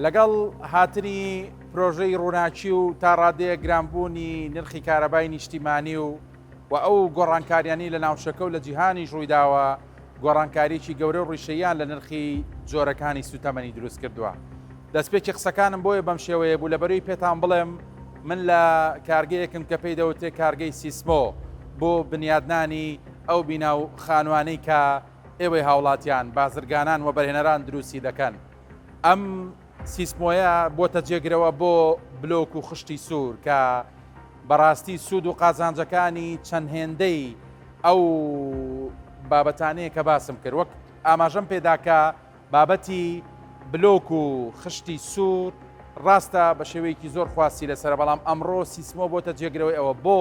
لەگەڵ هاتنی پرۆژەی ڕووناچی و تا ڕادەیە گرانبوونی نرخی کارەبای نیشتیمانی و ئەو گۆڕانکاریانی لە ناوچەکە و لە جیهانی ڕوویداوە گۆڕانکاریی گەورە و ڕیشەیان لە نرخی جۆرەکانی سوتەمەنی دروست کردووە. دەستپێکی قسەکانم بۆیە بەم شێوەیە بوو لەبەروی پێتان بڵێم من لە کارگەیەکم کە پێی دەوتێت کارگەی سیسمۆ بۆ بنیادنانی ئەو بینا و خانوانەی کە ئێوەی هاوڵاتیان بازرگانان و بەرهێنەران دروستی دەکەن. ئەم سیسمۆیە بۆتە جێگرەوە بۆ بلۆک و خشتی سوور کە بەڕاستی سوود و قازانجەکانی چەند هێندەی ئەو بابەتانەیە کە باسم کرد. وەک ئاماژەم پێداکە بابەتی بلۆک و خشتی سوور ڕاستە بە شێوەیەکی زۆر خواستی لەسەر، بەڵام ئەمڕۆ سیسمۆ بۆتە جێگرەوەی ئەوە بۆ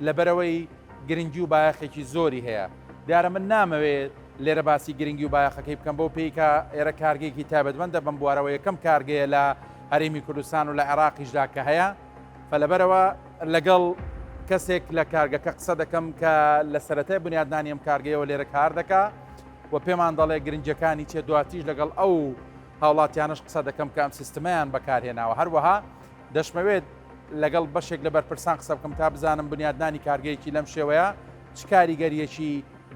لەبەرەوەی گرنگی و بایەخێکی زۆری هەیە. دیارە من نامەوێت لێرە باسی گرنگی و بایەخەکەی بکەم بۆ پێیکە ئێرە کارگەیەکی تایبەتمەندە بەم بوارەوە یەکەم کارگەیە لە هەرێمی کوردستان و لە عێراقیشدا کە هەیە. فلەبەرەوە لەگەڵ کەسێک لە کارگەکە قسە دەکەم کە لە سەرەتای بنیادنانی ئەم کارگەیەوە لێرە کار دەکا و پێمان دەڵێ گرنجەکانی چێ دواتیش لەگەڵ ئەو هاوڵاتیانش قسە دەکەم کە ئەم سیستمەیان بەکارهێناوە. هەروەها دەشمەوێت لەگەڵ بەشێک لە بەرپرسان قسە بکەم تا بزانم بنیادنانی کارگەیەکی لەم شێوەیە چ کاریگەریەکی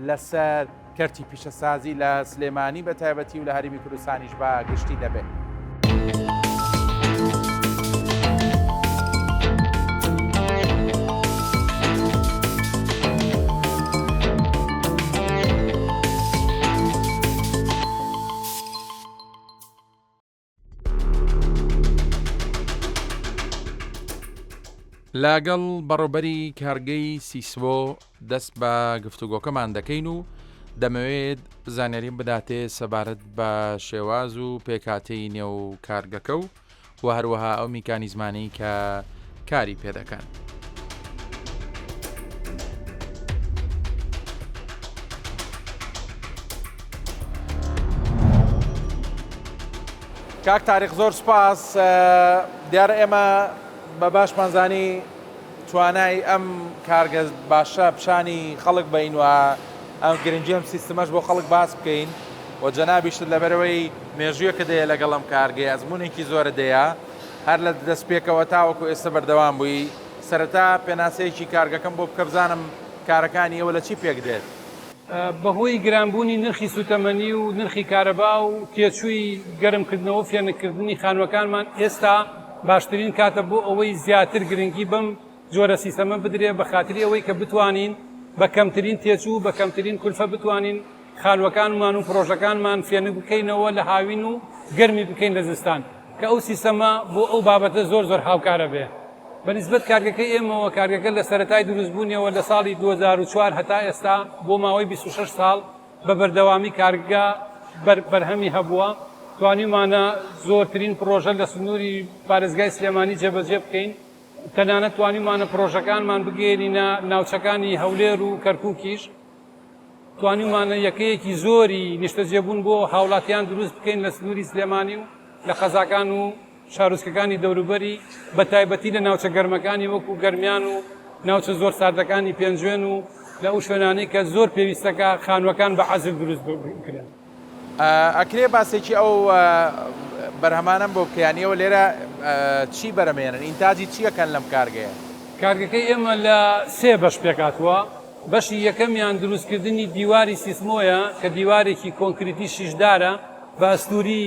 لەسەر کەرتی پیشەسازی لە سلێمانی بە تایبەتی و لە هەرێمی کوردستانیش بە گشتی دەبێت. لاگەڵ بەڕۆبەری کارگەی سیسمۆ دەست بە گفتوگۆکەمان دەکەین و دەمەوێت زانیاریم بداتێ سەبارەت بە شێواز و پێکاتەی نێو کارگەکە و هەروەها ئەو میکانیزمانەی کە کاری پێدەکەن. کاک تاریخ زۆر سوپاس. دیارە ئێمە بە باشمانزانی توانای ئەم کارگە باشە پیشانی خەڵک بین و ئەم گرنگی ئەم سیستمەش بۆ خەڵک باس بکەین و جەنابیشت لەبەرەوەی مێژوویەکە دەیە لەگەڵ ئەم کارگەی ئەزمونێکی زۆرە دەیە هەر لە دەستپێکەوە تاوەکو ئێستا بەردەوام بووی. سەرەتا پێناسەیەکی کارگەکەم بۆ بکە بزانم کارەکانی ئێوە لە چی پێک دێت. بەهۆی گرانبوونی نرخی سوتەمەنی و نرخی کارەبا و تێچووی گەرمکردنەوە فێنکردنی خانووەکانمان ئێستا باشترین کاتە بۆ ئەوەی زیاتر گرنگی بەم جۆرە سیستەمە بدرێ بە خاتری ئەوەی کە بتوانین بە کەمترین تێچوو بە کەمترین کولفە بتوانین خانووەکانمان و پرۆژەکانمان فێنک بکەینەوە لە هاوین و گەرمی بکەین لە زستان کە ئەو سیستەمە بۆ ئەو بابەتە زۆر زۆر هاوکارە بێ. بەنسبەت کارگەکەی ئێمەوە کارگەکە لە سەرەتای دروستبوونیەوە لە ساڵی 2004 هەتا ئێستا بۆ ماوەی 26 ساڵ بە بەردەوامی کارگا بەرهەمی هەبووە. توانیمانە زۆرترین پرۆژە لە سنووری پارێزگای سلێمانی جێبەجێ بکەین. تەنانەت توانیمانە پرۆژەکانمان بگێرینە ناوچەکانی هەولێر و کەرکووکیش. توانیمانە یەکەیەکی زۆری نیشتەجێبوون بۆ هاوڵاتیان دروست بکەین لە سنووری سلێمانی و لە خەزاکان و شارۆچکەکانی دەوروبەری بە تایبەتی لە ناوچە گەرمەکانی وەکو گەرمیان و ناوچە زۆر ساردەکانی پێنجوێن و لە ئەو شوێنانەی کە زۆر پێویستەکە خانووەکان بە عەزل دروست بکرێن. ئەکرێ باسێکی ئەو بەرهەمانم بۆ بکەیانیەوە لێرە چی بەرەمێنن ئینتاجی چیەکەن لەم کارگەیە؟ کارگەکەی ئێمە لە سێ بەش پێکاتوە. بەشی یەکەمیان دروستکردنی دیواری سیسمۆیە کە دیوارێکی کۆنکریتی شیشدارە بە ئەستوری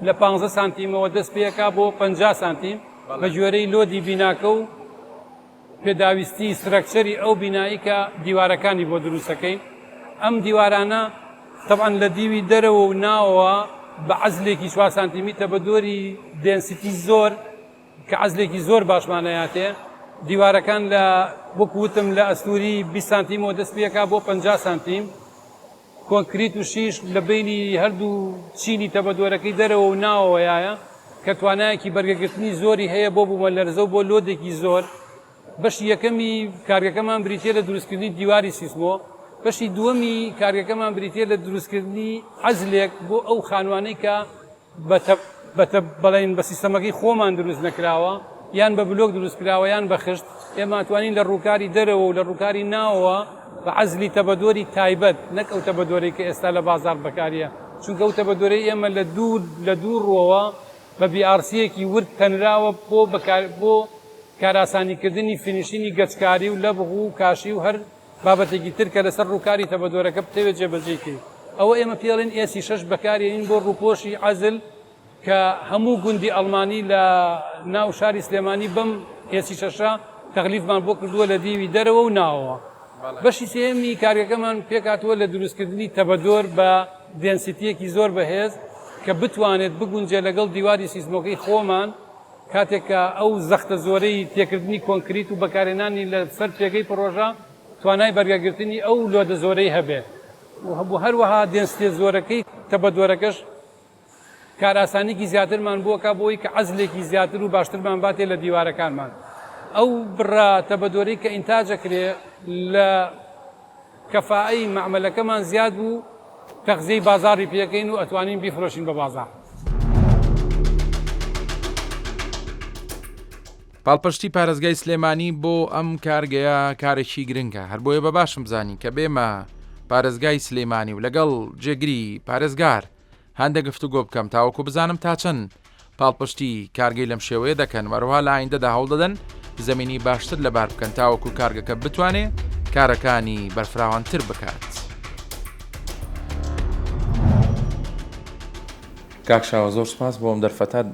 لە 15 سانتیمەوە دەست پێکا بۆ 50 سانتیم بە گوێرەی لۆدی بیناکە و پێداویستی سترەکچەری ئەو بینایی کە دیوارەکانی بۆ دروستەکەین. ئەم دیوارانە طبعاً لە دیوی دەرەوە و ناوەوە بە عەزلێکی 4 سانتیمیتە بە دۆری دێنسیتی زۆر کە عەزلێکی زۆر باشمانەیاتێ. دیوارەکان لە وەکوتم لە ئەستوری 20 سانتیمەوە دەست پێکا بۆ 50 سانتیم. کۆنکریت و شیش لە بینی هەردوو چینی تەبەدۆرەکەی دەرەوە و ناوەوەیە کە توانایەکی بەرگەگرتنی زۆری هەیە بۆ بوومە لەرزە و بۆ لۆدێکی زۆر. بەشی یەکەمی کارگەکەمان بریتێ لە دروستکردنی دیواری سیسمۆ. بەشی دووەمی کارگەکەمان بریتێ لە دروستکردنی عەزلێک بۆ ئەو خانوانەی کە بەڵێن بە سیستەمەکەی خۆمان دروست نەکراوە یان بە بلۆک دروستکراوە یان بە خشت. ئێمە توانین لە ڕووکاری دەرەوە و لە ڕووکاری ناوەوە بە عەزلی تەبەدۆری تایبەت نەک ئەو تەبەدۆرەی کە ئێستا لە بازار بەکاریە، چونکە ئەو تەبەدۆرەی ئێمە لە دوور ڕۆوە بە بیRCەکی ورد تەنراوە بۆ کاراسانیکردنی فینیشینی گەچکاری و لە بغو و کاشی و هەر بابەتێکی تر کە لەسەر ڕووکاری تەبەدۆرەکە بتەوێت جێبەجێکرێت. ئەوە ئێمە پێڵێن AC6 بەکارێنین بۆ ڕووپۆشی عەزل کە هەموو گوندی ئەڵمانی لە ناو شاری سلێمانی بەم AC6 تەغلیفمان بۆ کردووە لە دیوی دەرەوە و ناوەوە. بەشی سێمی کارگەکەمان پێکاتوە لە دروستکردنی تەبەدۆر بە دێنسیتیەکی زۆر بەهێز کە بتوانێت بگونجێ لەگەڵ دیواری سیزمۆکەی خۆمان کاتێککە ئەو زەختە زۆرەی تێکردنی کۆنکریت و بەکارێنانی لە سەر پێگەی پرۆژە توانای بەرگەگرتنی ئەو لۆدە زۆرەی هەبێت و هەبوو هەروەها دێنسیتێ زۆرەکەی تەبەدۆرەکەش کاراسانێکی زیاترمان بووەکە بۆی کە عەزلێکی زیاتر و باشترمان باتێ لە دیوارەکانمان. ئەو بڕا تەبەدۆرەی کە ئینتاجەکرێ لە کەفائی مەعمەلەکەمان زیاد بوو تەغزەی بازاڕی پێکەین و ئەتوانین بیفرۆشین بە بازاڕ. پاڵپشتی پارێزگای سلێمانی بۆ ئەم کارگەیە کارێکی گرنگە هەر بۆیە بە باشم زانی کە بێمە پارێزگای سلێمانی و لەگەڵ جێگری پارێزگار هەندێک گفتوگۆ بکەم تاوەکو بزانم تا چەند پاڵپشتی کارگەی لەم شێوەیە دەکەن وەروها لە ئایندەدا هەوڵ دەدەن زەمینی باشتر لەبار بکەن تاوەکو کارگەکە بتوانێت کارەکانی بەرفراوانتر بکات. کاکشاوە زۆر سپاس بۆم دەرفەتات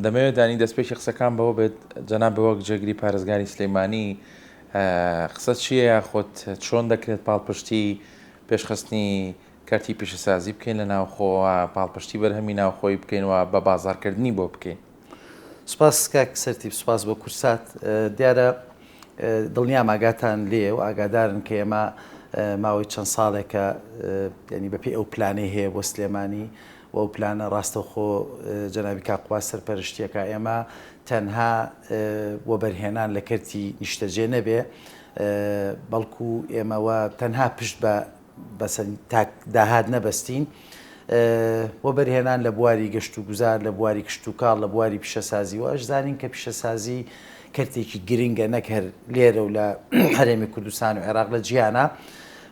دەمەوێت دانی دەستپێکی قسەکان بەوە بێت جەناب بەوەک جێگری پارێزگاری سلێمانی قسە چییە یاخۆت چۆن دەکرێت پاڵپشتی پێشخستنی کارتی پیشەسازی بکەین لە ناوخۆوە پاڵپشتی بەرهەمی ناوخۆی بکەینەوە بە بازارکردنی بۆ بکەین. سپاس کاک سەرتیب سپاس بۆ کورسات دیارە دڵنیام ئاگاتان لێ و ئاگادارن کە ئێمە ماوەی چەند ساڵێکە ینی بەپێی ئەو پلانەی هەیە بۆ سلێمانی و ئەو پلانە ڕاستەوخۆ جەنابی کاکوا سەرپەرشتیەکە ئێمە تەنها بۆ بەرهێنان لە کەرتی نیشتەجێ نەبێ بەڵکو ئێمەوە تەنها پشت بە داهات نەبەستین بۆ بەرهێنان لە بواری گەشت و گوزار لە بواری کشت و کاڵ لە بواری پیشەسازی و ئەشزانین کە پیشەسازی کەرتێکی گرنگە نەک هەر لێرە و لە هەرێمی کوردستان و عێراق لە جیهانە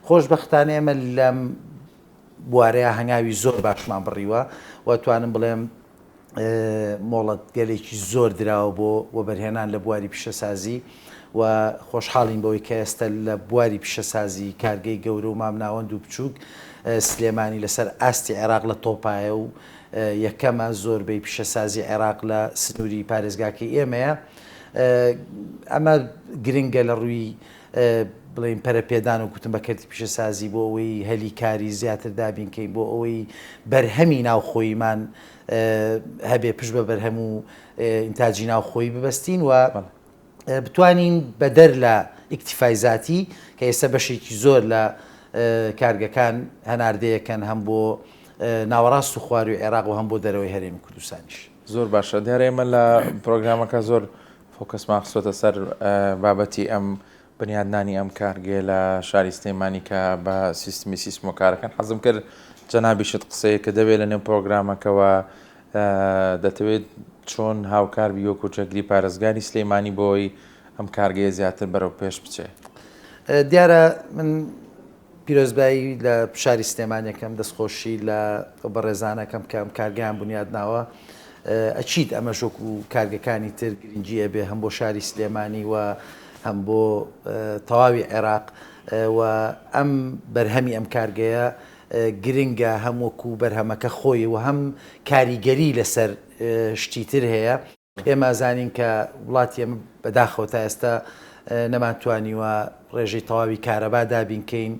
خۆشبەختانە ئێمە لەم بوارەیە هەنگاوی زۆر باشمان بڕیوە و توانم بڵێم مۆڵەت گەلێکی زۆر دراوە بۆ بەرهێنان لە بواری پیشەسازی و خۆشحاڵین بەوەی کە ئێستا لە بواری پیشەسازی کارگەی گەورە و مامناوەند و بچووک سلێمانی لەسەر ئاستی عێراق لە تۆپایە و یەکەمە زۆربەی پیشەسازی عێراق لە سنووری پارێزگاکەی ئێمەیە. ئەمە گرنگە لە ڕووی بڵێن پەرەپێدان و گوتم بە کەرتی پیشەسازی بۆ ئەوەی هەلی کاری زیاتر دابینکەین بۆ ئەوەی بەرهەمی ناوخۆیمان هەبێ پشت بە بەرهەم و ئینتاجی ناوخۆی ببەستین و بتوانین بەدەر لە ئیکتیفای زاتی کە ئێستا بەشێکی زۆر لە کارگەکان هەناردەیەکەن هەم بۆ ناوەڕاست و خواری و عێراق و هەم بۆ دەرەوەی هەرێمی کوردستانیش. زۆر باشە دیارە ئێمە لە پرۆگرامەکە زۆر فۆکەسمان خستۆتە سەر بابەتی ئەم بنیادنانی ئەم کارگێ لە شاری سلێمانی کە بە سیستمی سیسمۆکارەکان حەزم کرد جەنابیشت قسەیە کە دەبێت لە نێو پرۆگرامەکەەوە دەتەوێت چۆن هاوکار بیۆک و جێگری پارێزگاری سلێمانی بۆی ئەم کارگەیە زیاتر بەرەو پێش بچێت. دیارە من پیرۆزبایی لە شاری سلێمانیەکەم دەستخۆشی لە بەڕێزانەکەم کە ئەم کارگەیان بنیادناوە ئەچیت ئەمە شۆک و کارگەکانی تر گرنگیە بێ هەم بۆ شاری سلێمانی و هەم بۆ تەواوی عێراق و ئەم بەرهەمی ئەم کارگەیە گرنگە هەم وەکو بەرهەمەکە خۆی و هەم کاریگەری لەسەر شتیتر هەیە. ئێمە زانین کە وڵاتی ئێمە بەداخەوە تا ئێستا نەماتوانیوە ڕێژەی تەواوی کارەبا دابینکەین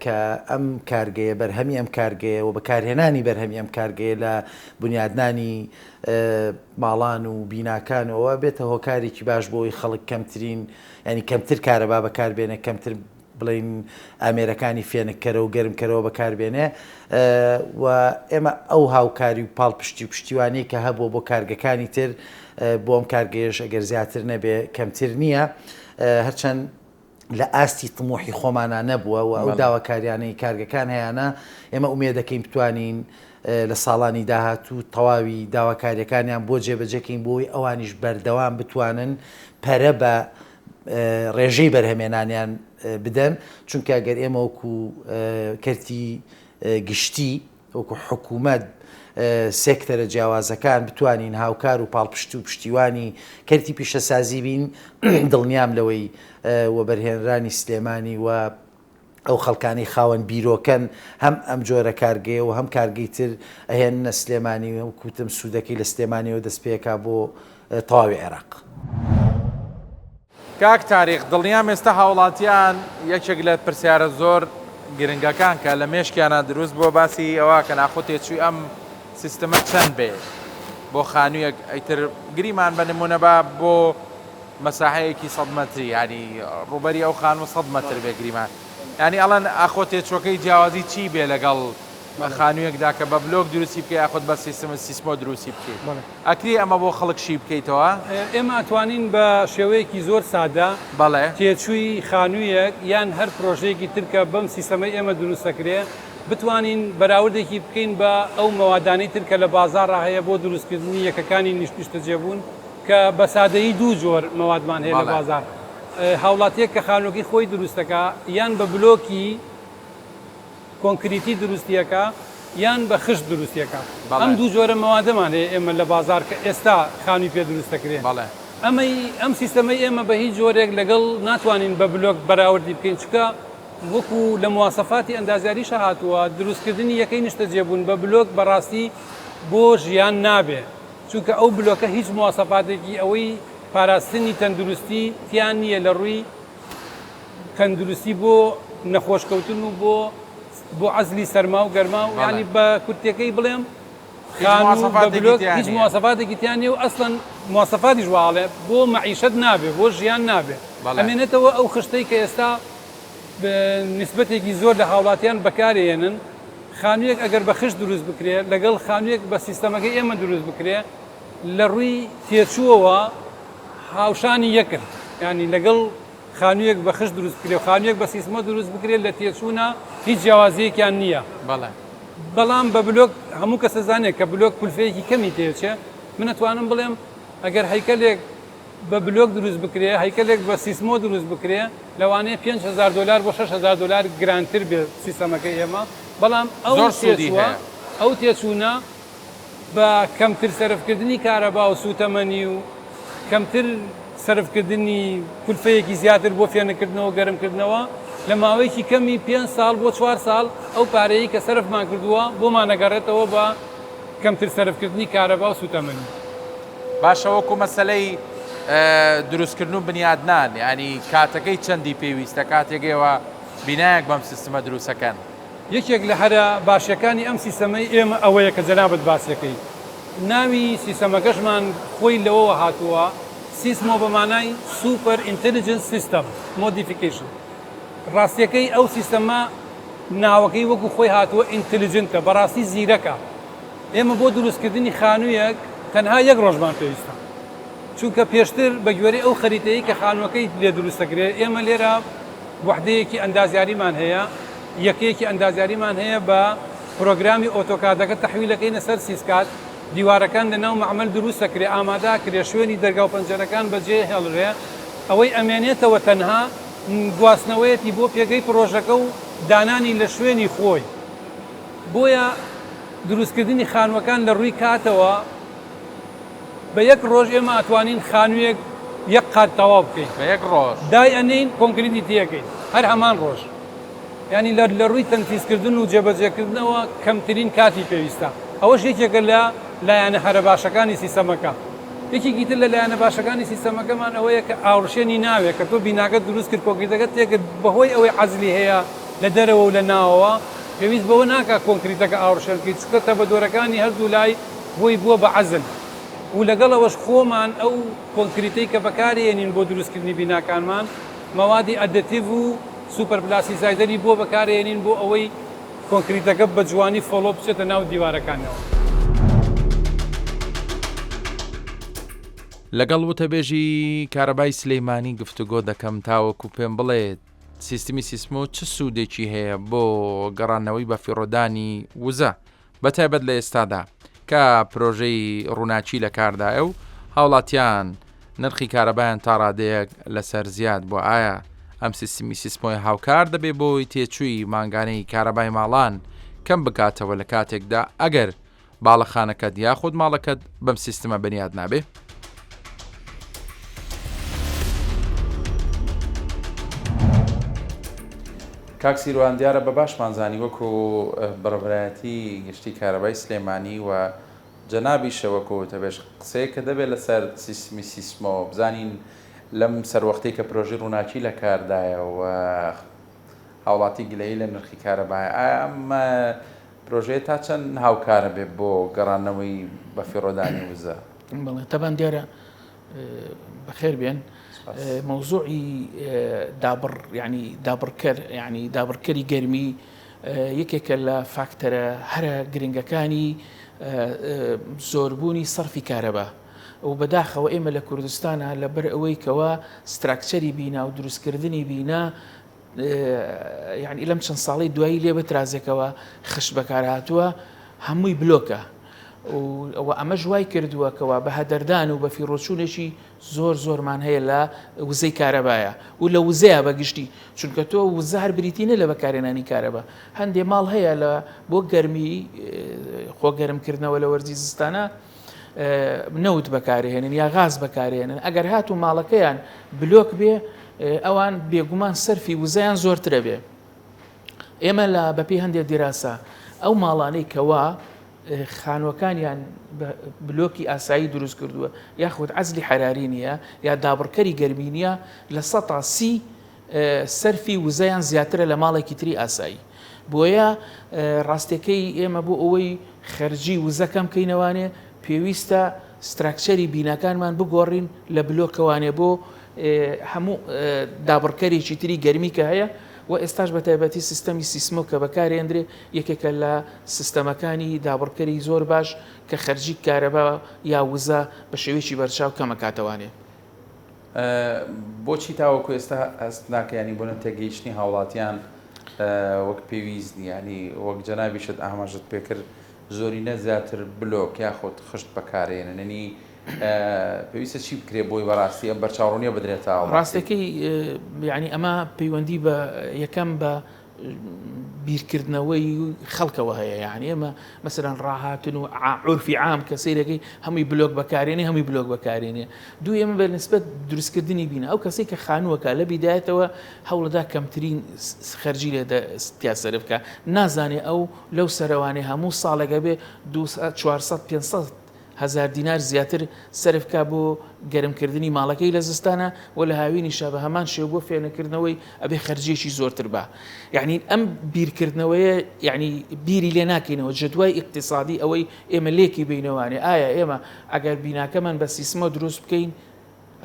کە ئەم کارگەیە بەرهەمی ئەم کارگەیە و بەکارهێنانی بەرهەمی ئەم کارگەیە لە بنیادنانی ماڵان و بیناکانەوە بێتە هۆکارێکی باش بۆی خەڵک کەمترین ینی کەمتر کارەبا بەکاربێنە کەمتر بڵین ئامێرەکانی فێنکەرە و گەرمکەرەوە بەکاربێنێ و ئێمە ئەو هاوکاری و پاڵپشتی و پشتیوانی کە هەبوو بۆ کارگەکانی تر بۆ ئەم کارگەیەش ئەگەر زیاتر نەبێ کەمتر نییە هەرچەند لە ئاستی تمۆحی خۆمانە نەبووە و ئەو داواکاریانەی کارگەکان هەیەە ئێمە ئومێ دەکەین بتوانین لە ساڵانی داهاتوو تەواوی داواکاریەکانیان بۆ جێبەجێکەین بۆی ئەوانیش بەردەوام بتوانن پەرە بە ڕێژەی بەرهەمێنانیان بدەن چونکە ئەگەر ئێمە وەکو کەرتی گشتی وەکو حکوومەت سێکتەرە جیاوازەکان بتوانین هاوکار و پاڵپشت و پشتیوانی کەرتی پیشەسازی بین دڵنیام لەوەی وەبەرهێنرانی سلێمانی و ئەو خەڵکانی خاوەن بیرۆکەن هەم ئەم جۆرە کارگەیە و هەم کارگەی تر ئەهێنە سلێمانی و کوتم سوودەکەی لە سلێمانیەوە دەست پێکا بۆ تەواوی عێراق. کاک تاریخ دڵنیام ئێستا هاوڵاتیان یەکێک لە پرسیارە زۆر گرنگەکان کە لە مێشکیانە دروست بۆ باسی ئەوە کە ناخۆ تێچووی ئەم سیستەمە چەند بێ بۆ خانوویەک ئەیتر گریمان بە نمونە بۆ مەساحەیەکی 100 مەتری ینی ڕوبەری ئەو خانوو 100 مەتر بێ گریمان ینی ئەڵەن ئاخۆ تێچۆکەی جیاوازی چی بێ لەگەڵ خانوویەکدا کە بە بلۆک دروستی بکەی یاخۆت بە سیستەمە سیسمۆ دروستی بکەیت ئەکری ئەمە بۆ خەڵکشی بکەیتەوە ئێمە ئەتوانین بە شێوەیەکی زۆر سادە بەڵێ تێچووی خانوویەک یان هەر پرۆژەیەکی ترکە بەم سیستەمەی ئێمە دروستەکرێ بتوانین بەراوردێکی بکەین بە ئەو مەوادانەی ترکە لە بازار هەیە بۆ دروستکردنی یەکەکانی نیشتەجێبوون کە بە سادەیی دوو جۆر مەوادمان هەیە لە بازار هاوڵاتیەک کە خانووەکەی خۆی دروستەکە یان بە بلۆکی کۆنکریتی دروستیەکە یان بە خشت دروستیەکە ئەم دوو جۆرە مەوادەمان هەیە ئێمە لە بازار کە ئێستا خانووی پێ دروستەکرێن ئەم سیستەمەی ئێمە بە هیچ جۆرێک لەگەڵ ناتوانین بە بلۆک بەراوردی بکەین چکە وەکو لە مواسەفاتی ئەندازیاریش هاتووە دروستکردنی یەکەی نیشتەجێبوون بە بلۆک بەڕاستی بۆ ژیان نابێ چونکە ئەو بلۆکە هیچ مواسەفاتێکی ئەوەی پاراستنی تەندروستی تیان نییە لە ڕووی تەندروستی بۆ نەخۆشکەوتن و بۆ عەزلی سەرما و گەرما و ینی بە کورتەکەی بڵێم هیچ مواسەفاتێکی تیان نیە و ئەسڵەن مواسەفاتی ژواڵێ بۆ مەعیشەت نابێ بۆ ژیان نابێ ئەمێنێتەوە ئەو خشتەی کە ئێستا نسبەتێکی زۆر لە هاوڵاتیان بەکارێنن خانوویەک ئەگەر بە خشت دروست بکرێ لەگەڵ خانوویەک بە سیستەمەکەی ئێمە دروست بکرێ لە ڕووی تێچووەوە هاوشانی یەکرد ینی لەگەڵ خانوویەک بە خشت دروست بکرێ و خانوویەک بە سیستمە دروست بکرێت لە تێچوونە هیچ جیاوازیەکیان نییە بەڵام بە بلۆک هەموو کەسە زانێت کە بلۆک کولفەیەکی کەمی تێچێ من ئەتوانم بڵێم ئەگەر هەیکەلێک بە بلۆک دروست بکرێ هەیکەلێک بە سیسمۆ دروست بکرێ لەوانەیە $5,000 بۆ $6,000 گرانتر بێ سیستەمەکەی ئێمە بەڵام ئەو تێچوونە بە کەمتر سەرفکردنی کارەبا و سوتەمەنی و کەمتر سەرفکردنی کولفەیەکی زیاتر بۆ فێنەکردنەوە گەرمکردنەوە لە ماوەیەکی کەمی 5 ساڵ بۆ 4 ساڵ ئەو پارەیە کە سەرفمان کردووە بۆمان نەگەڕێتەوە بە کەمتر سەرفکردنی کارەبا و سوتەمەنی باشەوەکو مەسلەی دروستکردن و بنیادنان ینی کاتەکەی چەندی پێویستە کاتێکەوە بینایەک بەم سیستەمە دروستەکەن یەکێک لە هەرە باشیەکانی ئەم سیستەمەی ئێمە ئەوەیە کە جەنابەت باسیەکەی ناوی سیستەمەکەشمان خۆی لەوەوە هاتووە سیسمۆ بەمانای سوپەر ئینتەلیجنس سیستەم مۆدیفیکیشن ڕاستیەکەی ئەو سیستەمە ناوەکەی وەکو خۆی هاتووە ئینتەلیجنتە بەڕاستی زیرەکە ئێمە بۆ دروستکردنی خانوویەک تەنها یەک ڕۆژمان پێویستە چونکە پێشتر بە گوێرەی ئەو خەریتەیە کە خانووەکەی لێ دروستەکرێت ئێمە لێرە وحدەیەکی ئەندازیاریمان هەیە یەکەیەکی ئەندازیاریمان هەیە بە پرۆگرامی ئۆتۆکادەکە تەحویلەکەینە سەر سیسکات دیوارەکان لەناو معمەل دروستەکرێ ئامادەکرێ شوێنی دەرگا و پەنجەرەکان بەجێ هێڵڕێ ئەوەی ئەمێنێتەوە تەنها گواستنەوەیەتی بۆ پێگەی پرۆژەکە و دانانی لە شوێنی خۆی بۆیە دروستکردنی خانووەکان لە ڕووی کاتەوە بە یەک ڕۆژ ئێمە ئەتوانین خانوویەک یەک قات تەواو بکەین بە یەک ڕۆژ دای ئەنین کۆنکریتی تێەکەین هەر هەمان ڕۆژ ینی لە ڕووی تەنفیزکردن و جێبەجێکردنەوە کەمترین کاتی پێویستە ئەوەش یەکێکە لە لایەنە هەرە باشەکانی سیستەمەکە یەکێکی تر لە لایەنە باشەکانی سیستەمەکەمان ئەوەیە کە ئاوڕشێنی ناوێت کە تۆ بیناکە دروست کرد کۆنکریتەکە تێکرد بەهۆی ئەوەی عەزلی هەیە لە دەرەوە و لە ناوەوە پێویست بەوە ناکە کۆنکریتەکە ئاوڕشێنکەی چکە تەبەدۆرەکانی هەردوو لای بۆی بووە بە عەزل و لەگەڵەوەش خۆمان ئەو کۆنکریتەی کە بەکارهێنین بۆ دروستکردنی بیناکانمان مەوادی ئەدەتیڤ و سوپەر پلاسیزایدەری بۆ بەکارهێنین بۆ ئەوەی کۆنکریتەکە بە جوانی فۆڵۆ بچێتە ناو دیوارەکانەوە لەگەڵ وتەبێژی کارەبای سلەیمانی گفتوگۆ دەکەم تاوەکو پێم بڵێت سیستمی سیسمۆ چ سوودێکی هەیە بۆ گەڕانەوەی بە فیڕۆدانی وزە بەتایبەت لە ئێستادا کە پرۆژەی ڕووناچی لە کاردایە و هاوڵاتیان نرخی کارەبایان تا ڕادەیەک لەسەر زیاد بۆ ئایا ئەم سیستمی سیسمۆی هاوکار دەبێ بۆی تێچووی ماگانەی کارەبای ماڵان کەم بکاتەوە لە کاتێکدا ئەگەر باڵەخانەکەت یاخود ماڵەکەت بەم سیستەمە بەنیاد نابێ. کاک سیروان دیارە بە باشمانزانی وەکو بەڕێوەبەرایەتی گشتی کارەبای سلێمانی و جەنابی شەوەکۆ تەبێش قسەیە کە دەبێت لەسەر سیستمی سیسمۆ بزانین لەم سەروەختەی کە پرۆژەی ڕووناکی لە کاردایە و هاوڵاتی گلەیی لە نرخی کارەبای ئەم پرۆژەیە تا چەند هاوکارە بێت بۆ گەڕانەوەی بە فیڕۆدانی وزە؟ بەڵێ تەبان دیارە بەخێر بێن موضوعی دابڕکەری گەرمی یەکێکە لە فاکتەرە هەرە گرنگەکانی زۆربوونی سەرفی کارەبا و بەداخەوە ئێمە لە کوردستانە لەبەر ئەوەی کەوا ستراکچەری بینا و دروستکردنی بینا یعنی لەم چەند ساڵی دوایی لێ بەترازێکەوە خشت بەکار هاتووە هەمووی بلۆکە و ئەمە ژوای کردووە کەوا بە هەدەردان و بە فیڕۆچوونێکی زۆرمان هەیە لە وزەی کارەبایە و لە وزەیە بەگشتی چونکە تۆ وزە هەر بریتینە لە بەکارێنانی کارەبا هەندێ ماڵ هەیە لە بۆ گەرمی خۆگەرمکردنەوە لە وەرزی زستانە نەوت بەکارهێنن یا غاز بەکارهێنن ئەگەر هات و ماڵەکەیان بلۆک بێ ئەوان بێگومان سەرفی وزەیان زۆرترە بێ. ئێمە لە بەپی هەندێک دیراسە ئەو ماڵانەی کەوا خانوەکانیان بلۆکی ئاسایی دروست کردووە یاخود عەزلی حەراری نییە یا دابڕکەری گەرمی نییە لە 130 سەرفی وزەیان زیاترە لە ماڵێکی تری ئاسایی. بۆیە ڕاستەکەی ئێمە بۆ ئەوەی خەرجی وزەکەم کەینەوانێ پێویستە ستراکچەری بیناکانمان بگۆڕین لە بلۆکەوانێ بۆ هەموو دابڕکەرێکی تری گەرمی کە هەیە و ئێستاش بە تایبەتی سیستەمی سیسمۆ کە بەکارێندرێ یەکێکە لە سیستەمەکانی دابڕکەری زۆر باش کە خەرجی کارەبا یا وزە بە شێوەیەکی بەرچاو کەمەکاتەوانێ. بۆچی تاوەکو ئێستا هەست ناکەیانی بۆ تێگەیشتنی هاوڵاتیان وەک پێویست ینی وەک جەنابیشت ئاماژت پێکرد زۆرینە زیاتر بلۆک یاخۆت خشت بەکارێننی پێویستە چی بکرێ بۆی بەڕاستی ئەم بەرچاوڕوونیە بدرێتەوە؟ ڕاستەکەی ینی ئەمە پەیوەندی بە یەکەم بە بیرکردنەوەی خەڵکەوە هەیە یعنی ئێمە مەسەرەن ڕاهاتن و عورفی عام کە سەیرەکەی هەمووی بلۆک بەکارێنێ هەمووی بلۆک بەکارێنێ دوو ئێمە بە نسبەت دروستکردنی بینە ئەو کەسێک کە خانووەکە لە بیدایەتەوە هەوڵەدا کەمترین خەرجی لێ دەستیا سەرف بکە نازانێ ئەو لەو سەرەوانێ هەموو ساڵێکە بێ 400-500 هزار دینار زیاتر سەرفکە بۆ گەرمکردنی ماڵەکەی لە زستانە و لە هاوینیشە بە هەمان شێو بۆ فێنەکردنەوەی ئەبێ خەرجێکی زۆرتر بە یعنی ئەم بیرکردنەوەیە یعنی بیری لێ ناکەینەوە جدوای اقتصادی ئەوەی ئێمە لێکی بینەوانێ ئایا ئێمە ئەگەر بیناکەمان بە سیسمە دروست بکەین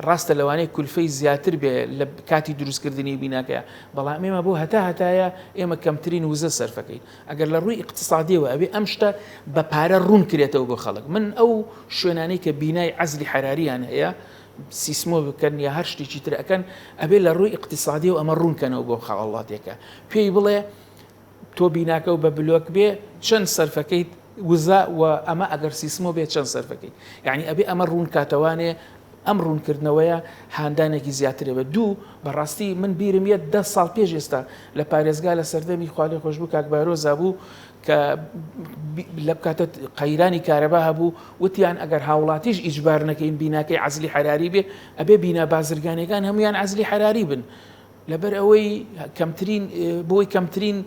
ڕاستە لەوانەیە کولفەی زیاتر بێ لە کاتی دروستکردنی بیناکەیە بەڵام ئێمە بۆ هەتایە ئێمە کەمترین وزە سەرفەکەین ئەگەر لە ڕووی اقتصادیەوە ئەبێ ئەم شتە بە پارە ڕوون کرێتەوە بۆ خەڵک من ئەو شوێنانەی کە بینای عەزلی حەراریان هەیە سیسمۆ بکەن یا هەر شتێکی تر ئەکەن ئەبێ لە ڕووی اقتصادیەوە ئەمە ڕوونکەنەوە بۆ خەڵاتێکە پێی بڵێ تۆ بیناکە و بە بلۆک بێ چەند سەرفەکەیت وزە و ئەمە ئەگەر سیسمۆ بێت چەند سەرفەکەی یعنی ئەبێ ئەمە ڕوون کاتەوانێ ئەم ڕوونکردنەوەیە هاندانێکی زیاترە بە دوو بەڕاستی من بیرم یە 10 ساڵ پێش ئێستا لە پارێزگا لە سەردەمی خوالی خۆشببوو کاکبارۆزا بوو کە لە کاتە قەیرانی کارەبا هەبوو وتیان ئەگەر هاوڵاتیش ئیجبار نەکەین بیناکەی عەزلی حەراری بێ ئەبێ بینا بازرگانەکان هەمویان عەزلی حەراری بن لەبەر ئەوەی کەمترین بۆی کەمترین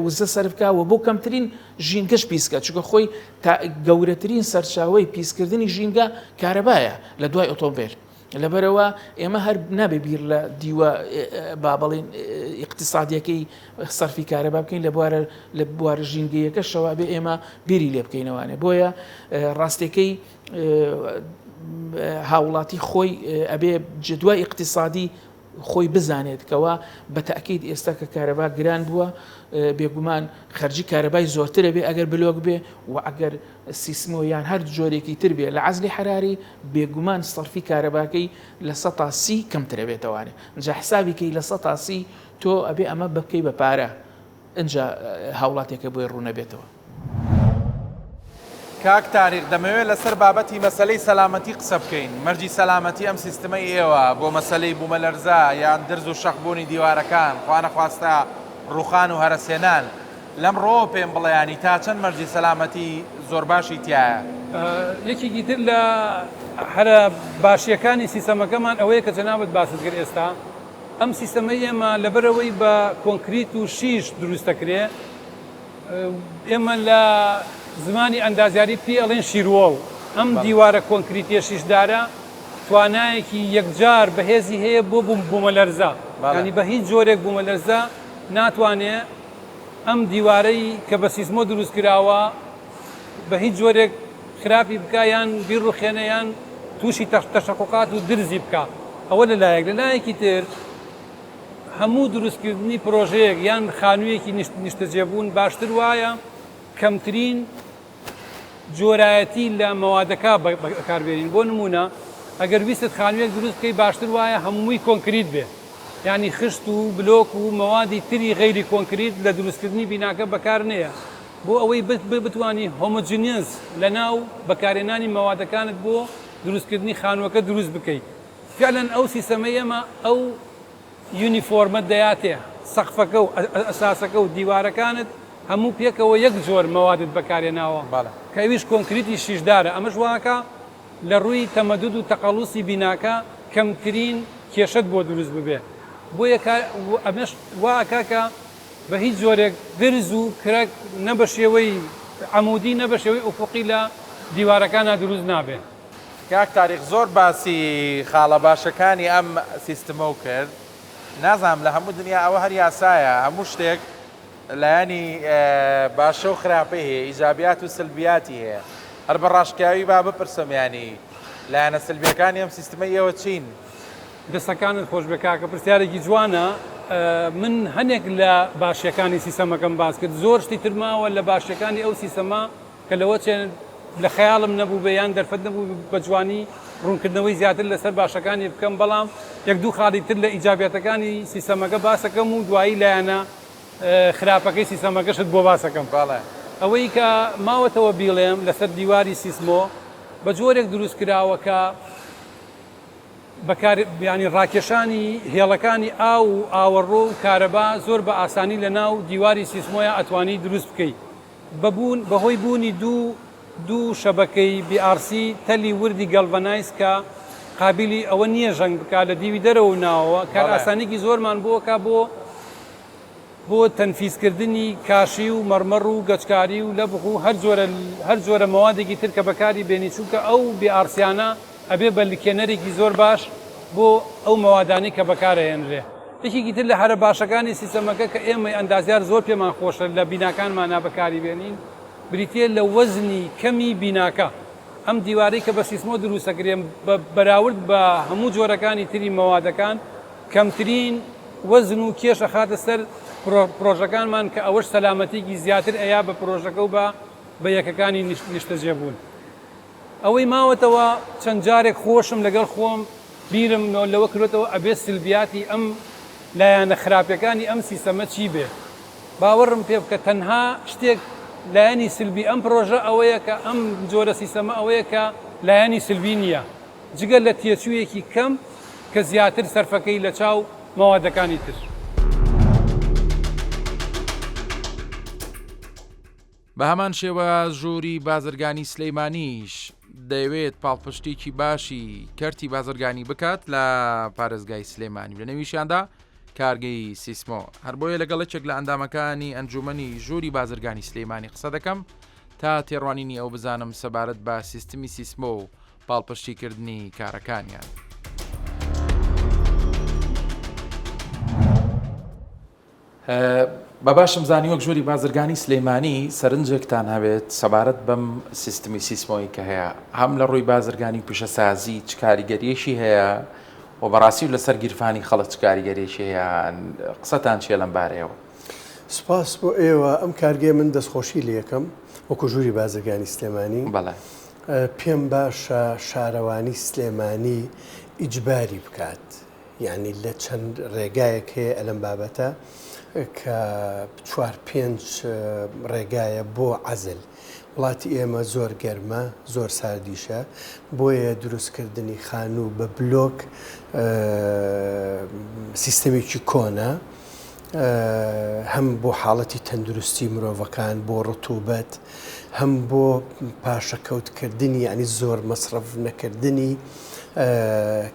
وزە سەرفکاوە بۆ کەمترین ژینگەش پیسکە چونکە خۆی تا گەورەترین سەرچاوەی پیسکردنی ژینگە کارەبایە لە دوای ئۆتۆمبیل لەبەرەوە ئێمە هەر نابێ بیر لە دیوە با بڵێن اقتصادیەکەی سەرفی کارەبا بکەین لە بوارە ژینگەیەکەشەوە بێ ئێمە بیری لێ بکەینەوانێ بۆیە ڕاستەکەی هاوڵاتی خۆی ئەبێ جدوای اقتصادی خۆی بزانێت کەوا بە تەکید ئێستا کە کارەبا گران بووە بێگومان خەرجی کارەبای زۆرترە بێ ئەگەر بلۆک بێ و ئەگەر سیسمۆ یان هەر جۆرێکی تر بێ لە عەزلی حەراری بێگومان سەرفی کارەباکەی لە 130 کەمترە بێتەوانێ اینجا حسابیکەی لە 130 تۆ ئەبێ ئەمە بکەی بە پارە اینجا هاوڵاتێکە بۆی ڕوونە بێتەوە. کاک تاریخ دەمەوێت لەسەر بابەتی مەسەلەی سەلامەتی قسە بکەین مەرجی سەلامەتی ئەم سیستمەی ئێوە بۆ مەسەلەی بوومەلەرزە یان درز و شەخبوونی دیوارەکان خوا نەخواستە ڕوخان و هەرەسێنان لەمڕۆ پێم بڵێ ینی تا چەند مەرجی سەلامەتی زۆر باشی تایە؟ یەکێکی تر لە هەرە باشیەکانی سیستەمەکەمان ئەوەیە کە جەنابەت باست کرد ئێستا ئەم سیستەمەی ئێمە لەبەرەوەی بە کۆنکریت و شیش دروستەکرێ ئێمە لە زمانی ئەندازیاری پێ ئەڵێن شیرۆڵ ئەم دیوارە کۆنکریتیە شیشدارە توانایەکی یەکجار بەهێزی هەیە بۆ بوومەلەرزە ینی بە هیچ جۆرێک بوومەلەرزە ناتوانێت ئەم دیوارەی کە بە سیسمۆ دروست کراوە بە هیچ جۆرێک خراپی بکە یان بیرڕوخێنە یان تووشی تەشەقوقات و درزی بکە ئەوە لەلایەک لەلایەکی تر هەموو دروستکردنی پرۆژەیەک یان خانوویەکی نیشتەجێبوون باشتر وایە کەمترین جۆرایەتی لە مەوادەکە بەکاربێنین بۆ نمونە ئەگەر ویستت خانوویەک دروست بکەی باشتر وایە هەمووی کۆنکریت بێ ینی خشت و بلۆک و مەوادی تری غەیری کۆنکریت لە دروستکردنی بیناکە بەکار نەیە بۆ ئەوەی بتوانی هۆمۆجینیز لە ناو بەکارهێنانی مەوادەکانت بۆ دروستکردنی خانووەکە دروست بکەیت فعلەن ئەو سیستەمەی ئێمە ئەو یونیفۆرمە دەیاتێ سەقفەکە و ئەساسەکە و دیوارەکانت هەموو پێکەوە یەک جۆر مەوادت بەکارهێناوە کەویش کۆنکریتی شیشدارە ئەمەش واکە لە ڕووی تەمەدود و تەقەڵوسی بیناکە کەمترین کێشت بۆ دروست ببێ بۆ ئەمەش واکە کە بە هیچ جۆرێک درز و کرەک نە بە شێوەی عەمودی نە بە شێوەی ئوفوقی لە دیوارەکانە دروست نابێت. کاک تاریخ زۆر باسی خاڵە باشەکانی ئەم سیستمە و کرد نازانم لە هەموو دنیا ئەوە هەر یاسایە هەموو شتێک لایەنی باشە و خراپەی هەیە ئیجابیات و سلبیاتی هەیە هەر بە ڕاشکاوی با بپرسم ینی لایەنە سلبیەکانی ئەم سیستمە ئێوە چین؟ دەستەکانت خۆش بێ کاکە پرسیارێکی جوانە من هەنێک لە باشیەکانی سیستەمەکەم باس کرد زۆر شتی ترماوە لە باشیەکانی ئەو سیستەما کە لەوە چێن لە خەیاڵم نەبوو بە یان دەرفەت نەبوو بە جوانی ڕوونکردنەوەی زیاتر لەسەر باشەکانی بکەم بەڵام یەک دوو خاڵی تر لە ئیجابیەتەکانی سیستەمەکە باسەکەم و دوایی لایەنە خراپەکەی سیستەمەکەشت بۆ باسەکەم باڵێ ئەوەی کە ماوەتەوە بیڵێم لەسەر دیواری سیسمۆ بە جۆرێک دروست کراوە کە ینی ڕاکێشانی هێڵەکانی ئاو و ئاوەڕۆ و کارەبا زۆر بە ئاسانی لە ناو دیواری سیسمۆیە ئەتوانی دروست بکەیت بەهۆی بوونی دوو شەبەکەی BRC تەلی وردی گەڵڤەنایز کە قابلی ئەوە نییە ژەنگ بکات لە دیوی دەرەوە ناوەوە کار ئاسانێکی زۆرمان بۆکە بۆ تەنفیزکردنی کاشی و مەرمەڕ و گەچکاری و لە بخو هەر جۆرە مەوادێکی تر کە بەکاری بێنی چووکە ئەو BRCیانە ئەبێ بە لیکێنەرێکی زۆر باش بۆ ئەو مەوادانی کە بەکارهێنرێ یەکێکی تر لە هەرە باشەکانی سیستەمەکە کە ئێمە ئەندازیار زۆر پێمان خۆشە لە بیناکانمان بەکاری بێنین بریتێ لە وەزنی کەمی بیناکە ئەم دیوارەی کە بە سیسمۆ دروستەکرێن بەراورد بە هەموو جۆرەکانی تری مەوادەکان کەمترین وەزن و کێشە خاتە سەر پرۆژەکانمان کە ئەوەش سەلامەتیکی زیاتر ئەیا بە پرۆژەکە و بە یەکەکانی نیشتەجێبوون ئەوەی ماوەتەوە چەند جارێک خۆشم لەگەڵ خۆم بیرم لەوە کردێتەوە ئەبێ سلبیاتی ئەم لایەنە خراپەکانی ئەم سیستەمە چی بێ باوەڕم پێ بکە تەنها شتێک لایەنی سلبی ئەم پرۆژە ئەوەیە کە ئەم جۆرە سیستەمە ئەوەیە کە لایەنی سلبی نییە جگەل لە تێچوویەکی کەم کە زیاتر سەرفەکەی لە چاو مەوادەکانی تر. بە هەمان شێوە ژووری بازرگانی سلەیمانیش دەیەوێت پاڵپشتێکی باشی کەرتی بازرگانی بکات لە پارێزگای سلێمانی لە نەویشیاندا کارگەی سیسمۆ هەر بۆیە لەگەڵێکێک لە ئەندامەکانی ئەنجومەنی ژووری بازرگانی سلێمانی قسە دەکەم تا تێڕوانینی ئەو بزانم سەبارەت بە سیستمی سیسمۆ و پاڵپشتیکردنی کارەکانیان. بە باشم زانی وەک ژووری بازرگانی سلێمانی سەرنجێکتان هەبێت سەبارەت بەم سیستمی سیسمۆی کە هەیە هەم لە ڕووی بازرگانی پیشەسازی چ کاریگەریەشی هەیە و بەڕاستی و لەسەر گیرفانی خەڵک چ کاریگەریەشی هەیە قسەتان چیە لەم بارەیەوە؟ سپاس بۆ ئێوە ئەم کارگەی من دەستخۆشی لە یەکەم وەکو ژووری بازرگانی سلێمانی بەڵێ پێم باشە شارەوانی سلێمانی ئیجباری بکات یعنی لە چەند ڕێگایەک هەیە ئەلەم بابەتە کە 4-5 ڕێگایە بۆ عەزل وڵاتی ئێمە زۆر گەرمە زۆر ساردیشە بۆیە دروستکردنی خانوو بە بلۆک سیستەمێکی کۆنە هەم بۆ حاڵەتی تەندروستی مرۆڤەکان بۆ ڕتوبەت هەم بۆ پاشەکەوتکردنی ینی زۆر مەصرف نەکردنی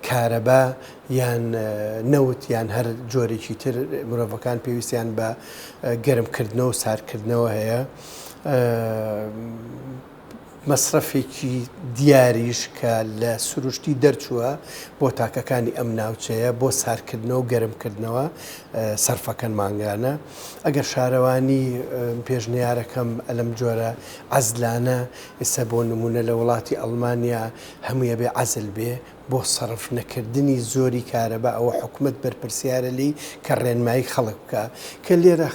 کارەبا یان نەوت یان هەر جۆرێکی تر مرۆڤەکان پێویستیان بە گەرمکردنەوە و ساردکردنەوە هەیە مەصرفێکی دیاریش کە لە سروشتی دەرچووە بۆ تاکەکانی ئەم ناوچەیە بۆ ساردکردنەوە و گەرمکردنەوە سەرفەکەن مانگانە ئەگەر شارەوانی پێشنیارەکەم ئەلەم جۆرە عەزلانە ئێستا بۆ نمونە لە وڵاتی ئەڵمانیا هەموویە بێ عەزل بێ بۆ سەرف نەکردنی زۆری کارەبا ئەوە حکومت بەرپرسیارە لی کە ڕێنمایی خەڵک بکە کە لێرە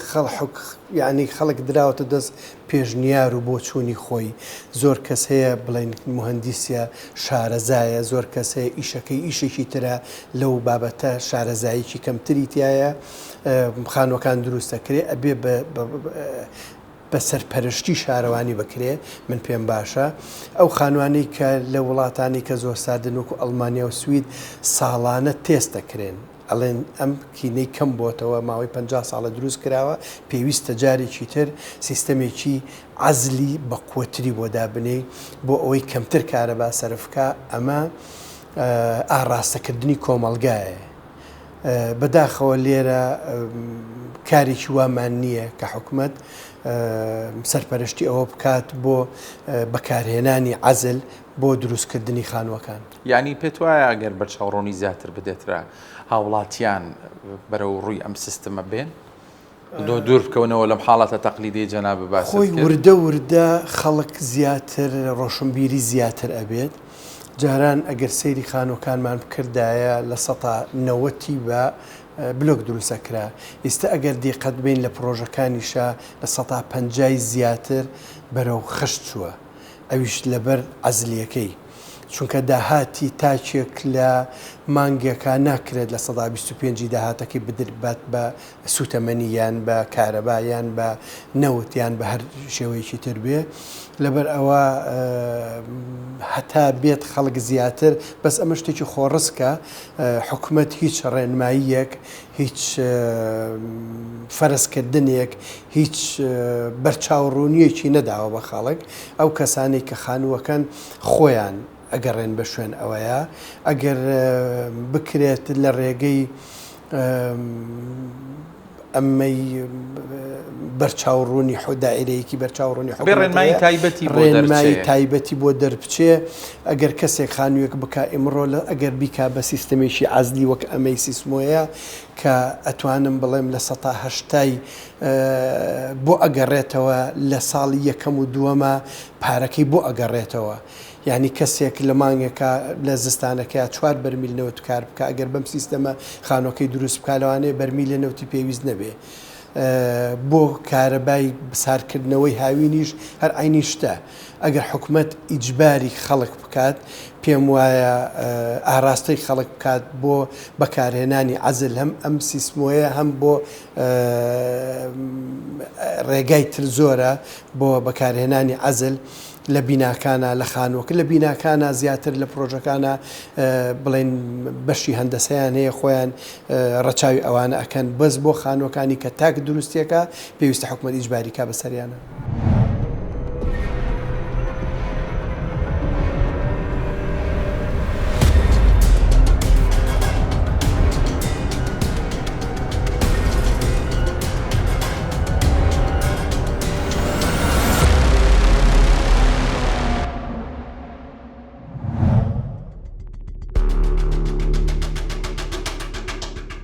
یعنی خەڵک دراوەتە دەست پێشنیار و بۆ چوونی خۆی زۆر کەس هەیە بڵێن مهندسیە شارەزایە زۆر کەس هەیە ئیشەکەی ئیشێکی ترە لەو بابەتە شارەزاییکی کەمتری تایە خانوەکان دروستەکرێ ئەبێ بە سەرپەرشتی شارەوانی بکرێ من پێم باشە ئەو خانوانەی کە لە وڵاتانی کە زۆر سادن وەکو ئەڵمانیا و سوید ساڵانە تێست دەکرێن ئەڵێن ئەم کینەی کەم بۆتەوە ماوەی 50 ساڵە دروست کراوە پێویستە جارێکی تر سیستەمێکی عەزلی بە قوتری بۆ دابنێ بۆ ئەوەی کەمتر کارەبا سەرفکە ئەمە ئاڕاستەکردنی کۆمەڵگایە بەداخەوە لێرە کارێکی وامان نییە کە حکومت سەرپەرشتی ئەوە بکات بۆ بەکارهێنانی عەزل بۆ دروستکردنی خانووەکان یعنی پێت وایە ئەگەر بە چاوڕۆنی زیاتر بدێترا هاوڵاتیان بەرەو ڕووی ئەم سیستەمە بێن دوور بکەونەوە لەم حاڵەتە تەقلیدی جەناب باس خۆی وردە خەڵک زیاتر ڕۆشنبیری زیاتر ئەبێت جاران ئەگەر سەیری خانووەکانمان بکردایە لە 90 بە بلۆک دروستەکرا ئێستا ئەگەر دیقەت بین لە پرۆژەکانیشە لە 150 زیاتر بەرەو خشت چووە ئەویش لەبەر عەزلیەکەی چونکە داهاتی تاچێک لە مانگێکە ناکرێت لە 125 داهاتەکەی بدربات بە سوتەمەنی یان بە کارەبا یان بە نەوت یان بە هەر شێوەیەکی تر بێ لەبەر ئەوە هەتا بێت خەڵک زیاتر بەس ئەمە شتێکی خۆڕسکە حکومت هیچ ڕێنماییەک هیچ فەرزکردنێک هیچ بەرچاوڕوونیەکی نەداوە بە خەڵک ئەو کەسانی کە خانووەکان خۆیان ئەگەڕێن بە شوێن ئەوەیە ئەگەر بکرێت لە ڕێگەی ئەمەی بەرچاوڕوونی دائیرەیەکی بەرچاوڕوونی ڕێنمایی تایبەتی بۆ دەربچێ ئەگەر کەسێک خانوویەک بکە ئمڕۆ ئەگەر بیکا بە سیستەمێکی عەزلی وەک ئەمەی سیسمۆیە کە ئەتوانم بڵێم لە 180 بۆ ئەگەڕێتەوە لە ساڵی یەکەم و دووەمە پارەکەی بۆ ئەگەڕێتەوە یعنی کەسێک لە مانگێکە لە زستانەکە 4 بەرمیل نەوت کار بکە ئەگەر بەم سیستەمە خانۆکەی دروست بکە لەوانەیە بەرمیل لە نەوتی پێویست نەبێ بۆ کارەبای ساردکردنەوەی هاوینیش هەر عینی شتە ئەگەر حکومت ئیجباری خەڵک بکات پێم وایە ئاراستەی خەڵک بکات بۆ بەکارهێنانی عەزل هەم ئەم سیسمۆیە هەم بۆ ڕێگای تر زۆرە بۆ بەکارهێنانی عەزل لە بیناکانە لە خانووەکە لە بیناکانە زیاتر لە پرۆژەکانە بڵێن بەشی هەندەسەیان هەیە خۆیان ڕەچاوی ئەوانە ئەکەن بەس بۆ خانووەکانی کە تاک دروستیەکە پێویستە حکومەت ئیجباریکا بەسەریانە.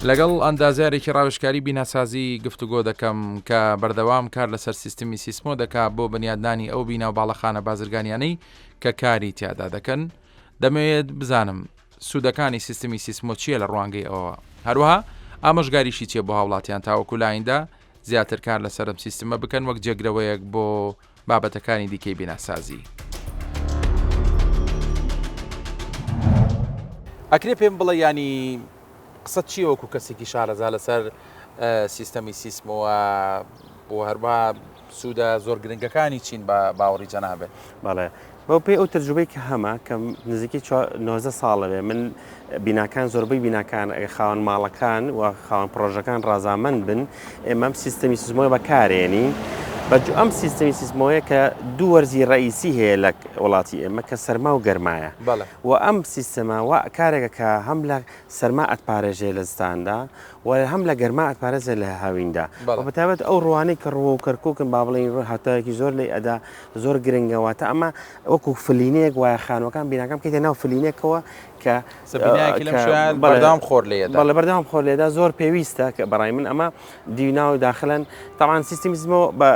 لەگەڵ ئەندازیارێکی ڕاوشکاری بیناسازی گفتوگۆ دەکەم کە بەردەوام کار لەسەر سیستمی سیسمۆ دەکات بۆ بنیادنانی ئەو بینا و باڵەخانە بازرگانیانەی کە کاری تیادا دەکەن دەمەوێت بزانم سوودەکانی سیستمی سیسمۆ چییە لە ڕوانگەی ئەوە هەروەها ئامۆژگاریشی چیە بۆ هاوڵاتیان تاوەکو لایەندا زیاتر کار لەسەرم سیستمە بکەن وەک جێگرەوەیەک بۆ بابەتەکانی دیکەی بیناسازی. ئەکرێ پێم بڵێ ینی قسە چیە وەکو کەسێکی شارەزا لەسەر سیستەمی سیسمەوە بۆ هەروە سوودە زۆر گرنگەکانی چین بە باوەڕی جەنابێت؟ بەڵێ بەو پێی ئەو تەجروبەی کە هەمە کە نزیکی 90 ساڵەوێ من بیناکان زۆربەی بیناکان خاوەن ماڵەکان و خاوەن پرۆژەکان ڕازامەند بن ئێمە سیستەمی سیزمۆی بەکارێنین بەجو ئەم سیستەمی سیزمۆیە کە دوو وەرزی ڕئیسی هەیە لە وڵاتی ئێمە کە سەرما و گەرمایە و ئەم سیستەمە و کارێکە کە هەم لە سەرما ئەتپارێژێ لە زستاندا و هەم لە گەرما ئەتپارێزە لە هاویندا بەتابەت ئەو ڕوانەی کە ڕۆ و کەرکووکن با بڵێن هاتایەکی زۆر لێ ئەدا زۆر گرنگەوەتە ئەمە وەکو فلینەیەک وایە خانوەکان بیناکەم کەیتە ناو فلینێکەوە کە بەردەوام خۆر لێدا بەڵێ بەردەوام خۆر لێدا زۆر پێویستە کە بەڕای من ئەمە دیوناو داخلن تاوان سیستمی زمەوە بە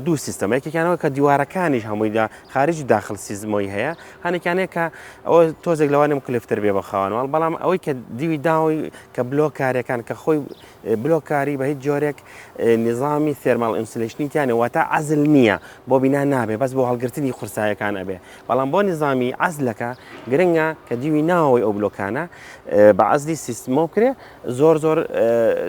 دوو سیستەمە یەکێکیانەوە کە دیوارەکانیش هەموویدا خارج و داخل سیزمۆی هەیە هەنێکیانەیە کە ئەوە تۆزێک لەوانم کلفتر بێ بە خاوەنەوەڵ بەڵام ئەوەی کە دیوی داوی کە بلۆکارەکان کە خۆی بلۆکاری بە هیچ جۆرێک نظامی تێرماڵ ئینسولیشنیتیانە واتە عەزل نییە بۆ بینا نابێ بەس بۆ هەڵگرتنی قورسایەکان ئەبێ بەڵام بۆ نظامی عەزلەکە گرنگە کە دیوی ناوەوەی ئەو بلۆکانە بە عەزلی سیستمۆ بکرێ زۆر زۆر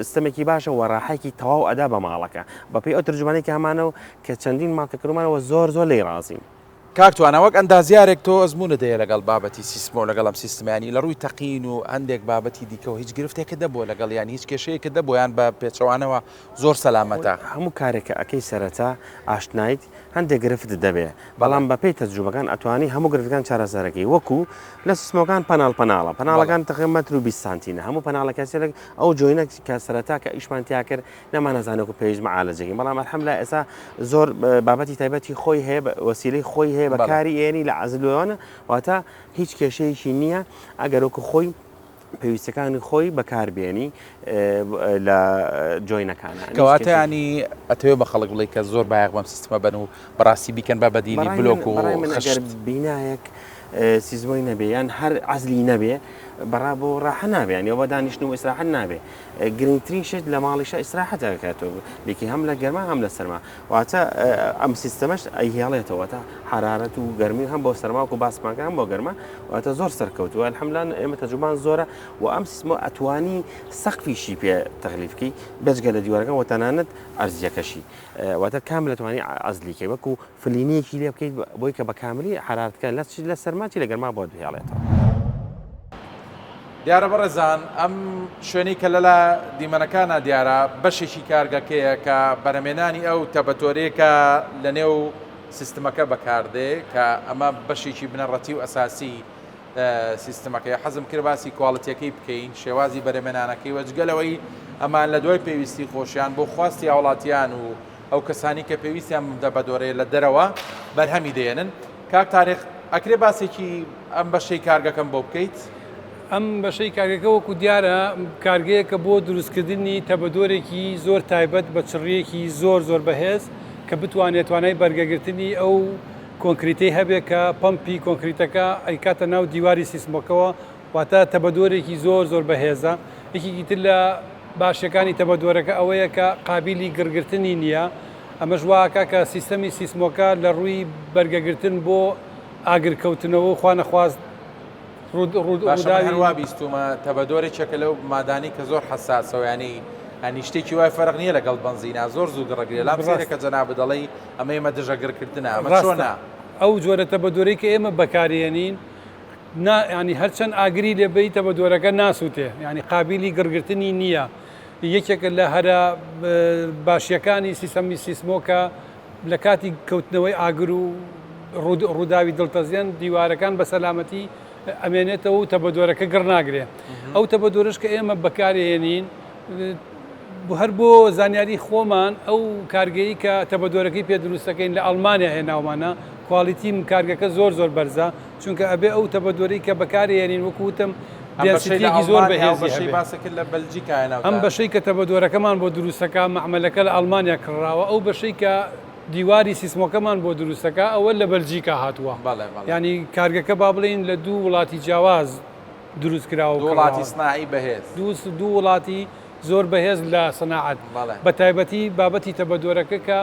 سیستەمێکی باشە و ڕاحەیەکی تەواو ئەدا بە ماڵەکە بەپێی ئەو ترجمانێکی هەمانە و کە چەندین ماڵکە کردمانەوە زۆر زۆر لێی ڕازیم کاکتوانە وەک ئەندازیارێک تۆ ئەزمونە دەیە لەگەڵ بابەتی سیستمۆ لەگەڵ ئەم سیستمانی لە ڕووی تەقین و هەندێک بابەتی دیکەەوە هیچ گرفتێکە دەبووە لەگەڵ یان هیچ کێشەیەکە دەبوویان بە پێچەوانەوە زۆر سەلامەتە هەموو کارێکە ئەەکەی سەرەتا ئاشنایت هەندێک گرفت دەبێ بەڵام بەپێی تەجروبەکان ئەتوانی هەموو گرفتەکان چارەسەرەکەی وەکو لە سیستمەکان پەناڵە پەناڵەکان تقریباً مەتر و 20 سانتینە هەموو پەناڵەکە سێرەك ئەو جۆینە کە سەرەتا کە ئیشمانتیا کرد نەمانەزانێت و پێویست معالەجێکی بەڵام ئەلحەمدولیلا ئێستا زۆر بابەتی تایبەتی خۆی هەیە وەسیلەی خۆی هەیە بەکاری ئێنی لە عەزلوانە واتە هیچ کێشەیەکی نییە ئەگەر وەکو خۆی پێویستەکانی خۆی بەکاربیێنی لە جۆینەکانە کەواتە ینی ئەتەوێ بە خەڵک بڵێ کە زۆر بایەق بەم سیستمە بن و بەڕاستی بیکەن بە بەدیلی بلۆک و خەشت بینایەک سیزمۆی نەبێ یان هەر عەزلی نەبێ بەڕا بۆ ڕاحە نابێ ئەوە دانیشتن و ئیسراحەت نابێ گرنگترین شت لە ماڵیشە ئیسراحەتە دەکاتەوە لێکی هەم لە گەرما هەم لە سەرما واتە ئەم سیستەمەش ئەیهێڵێتەوە تا حرارەت و گەرمی هەم بۆ سەرما و باسماکە هەم بۆ گەرما واتە زۆر سەرکەوتووە ئەلحەمدولیلا ئێمە تەجروبان زۆرە و ئەم سیستمە ئەتوانی سەقفیشی پێ تەغلیفکەی بەجگە لە دیوارەکە و تەنانەت ئەرزیەکەشی واتە کامل دەتوانی عەزلیکەی وەکو فلینەیەکی لێ بکەیت بۆی کە بە کاملی حرارەتەکە لە سەرماتی لە گەرما بۆ دوهێڵێتەوە دیارە بەڕێزان ئەم شوێنەی کە لەلا دیمەنەکانە دیارە بەشێکی کارگەکەیە کە بەرەمێنانی ئەو تەبەتۆرێکە لە نێو سیستمەکە بەکاردێ کە ئەمە بەشێکی بنەڕەتی و ئەساسی سیستمەکەی حەزم کرد باسی کواڵەتیەکەی بکەین شێوازی بەرەمێنانەکەی وەجگەلەوەی ئەمان لە دوای پێویستی خۆشیان بۆ خواستی هاوڵاتیان و ئەو کەسانی کە پێویستیان دەبەدۆرێ لە دەرەوە بەرهەمی دێنن کاک تاریخ ئەکرێ باسێکی ئەم بەشەی کارگەکەم بۆ بکەیت ئەم بەشەی کارگەکە وەکو دیارە کارگەیەکە بۆ دروستکردنی تەبەدۆرێکی زۆر تایبەت بە چڕیەکی زۆر زۆر بەهێز کە بتوانێت توانای بەرگەگرتنی ئەو کۆنکریتەی هەبێت کە پەمپی کۆنکریتەکە ئەیکاتە ناو دیواری سیستمەکەەوە واتە تەبەدۆرێکی زۆر زۆر بەهێزە یەکێکی تر لە باشەکانی تەبەدۆرەکە ئەوەیە کە قابلی گرگرتنی نییە ئەمەش واکە کە سیستەمی سیسمۆکە لە ڕووی بەرگەگرتن بۆ ئاگرکەوتنەوە و خوانەخواست ڕووداوی بیستومە تەبەدۆرێکێکە لەو مادانی کە زۆر حساسەوە ینی هەنی شتێکی وای فەرق نییە لەگەڵ بنزینە زۆر زوو گڕەگرێ لام سێرەکە جەناب دەڵێ ئەمە ئێمە دژەگرکردنە ئەمە چۆنە ئەو جۆرە تەبەدۆرەی کە ئێمە بەکارێنین ینی هەرچەند ئاگری لێبەی تەبەدۆرەکە ناسووتێ ینی قابلی گرگرتنی نییە یەکێکە لە هەرە باشیەکانی سیستەمی سیسمۆکە لە کاتی کەوتنەوەی ئاگر و ڕووداوی دڵتەزیێن دیوارەکان بە سەلامەتی ئەمێنێتەوە و تەبەدۆرەکە گڕناگرێ ئەو تەبەدۆرش کە ئێمە بەکارهێنین هەر بۆ زانیاری خۆمان ئەو کارگەیی کە تەبەدۆرەکەی پێ دروستەکەین لە ئەڵمانیا هێناومانە کوالیتی کارگەکە زۆر زۆر بەرزە چونکە ئەبێ ئەو تەبەدۆرەی کە بەکارهێنین وەکوتم دێنسیتیەکی زۆر بەهێزی باسەکرد لە بەلجیکا ئەم بەشەی کە تەبەدۆرەکەمان بۆ دروستەکە مەعمەلەکە لە ئەڵمانیا کڕاوە ئەو بەشەی کە دیواری سیسمۆکەمان بۆ دروستەکە ئەوە لە بەلجیکا هاتووە ینی کارگەکە با بڵێن لە دوو وڵاتی جیاواز دروست کراوە وڵاتی سناعی بەهێز دوو وڵاتی زۆر بەهێز لە سەناعەت بە تایبەتی بابەتی تەبەدۆرەکە کە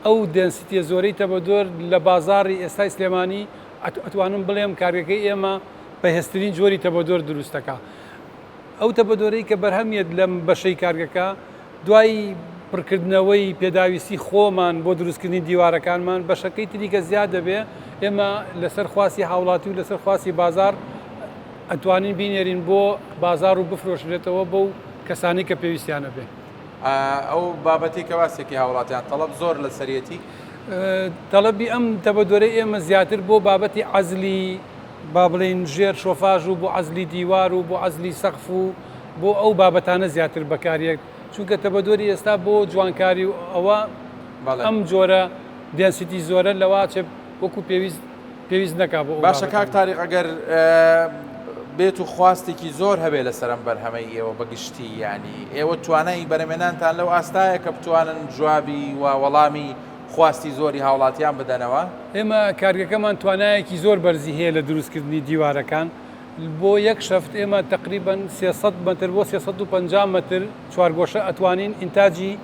ئەو دەنسیتیە زۆرەی تەبەدۆر لە بازاڕی ئێستای سلێمانی ئەتوانم بڵێم کارگەکەی ئێمە بەهێزترین جۆری تەبەدۆر دروستەکە ئەو تەبەدۆرەی کە بەرهەمیت لەم بەشەی کارگەکە دوای پڕکردنەوەی پێداویستی خۆمان بۆ دروستکردنی دیوارەکانمان بەشەکەی تریکە زیاد دەبێ ئێمە لەسەر خواسی هاوڵاتی و لەسەر خواسی بازار ئەتوانین بینێرین بۆ بازار و بفرۆشرێتەوە بەو کەسانی کە پێویستیانە بێ. ئەو بابەتی کە واسێکی هاوڵاتیان تەڵەب زۆر لە سەرەتی تەڵەبی ئەم تەبەدۆرەی ئێمە زیاتر بۆ بابەتی عەزلی با بڵێن ژێر شۆفاژ و بۆ عەزلی دیوار و بۆ عەزلی سەقف و بۆ ئەو بابەتانە زیاتر بەکارێک چونکە تەبەدۆری ئێستا بۆ جوانکاری و ئەوە ئەم جۆرە دێنسیتی زۆرە لەوا چێ وەکو پێویست نەکا بۆ باشە کاک تاریق ئەگەر بێت و خواستێکی زۆر هەبێ لە سەرم بەرهەمەی ئێوە بەگشتی ینی ئێوە توانای بەرەمێنانتان لەو ئاستایە کە بتوانن جوابی و وەڵامی خواستی زۆری هاوڵاتیان بدەنەوە ئێمە کارگەکەمان توانایەکی زۆر بەرزی هەیە لە دروستکردنی دیوارەکان بۆ یەک شەفت ئێمە تقریبا 300 متر بۆ 350 متر چوارگۆشە ئەتوانین ئینتاجی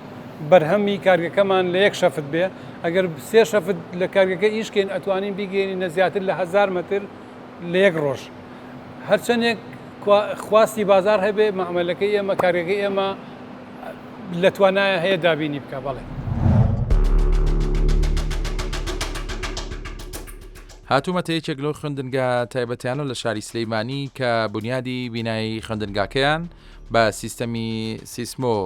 بەرهەمی کارگەکەمان لە یەک شەفت بێ ئەگەر سێ شەفت لە کارگەکە ئیشکەین ئەتوانین بیگەینی نەزیاتر لە 1000 متر لە یەک ڕۆژ هەرچەندێک خواستی بازار هەبێ مەعمەلەکەی ئێمە کارگەکەی ئێمە لە توانایە هەیە دابینی بکە بەڵێ. هاتوومەتە یەکێک لەو خوێندنگە تایبەتیانە لە شاری سلەیمانی کە بنیادی بینایی خوێندنگاکەیان بە سیستەمی سیسمۆ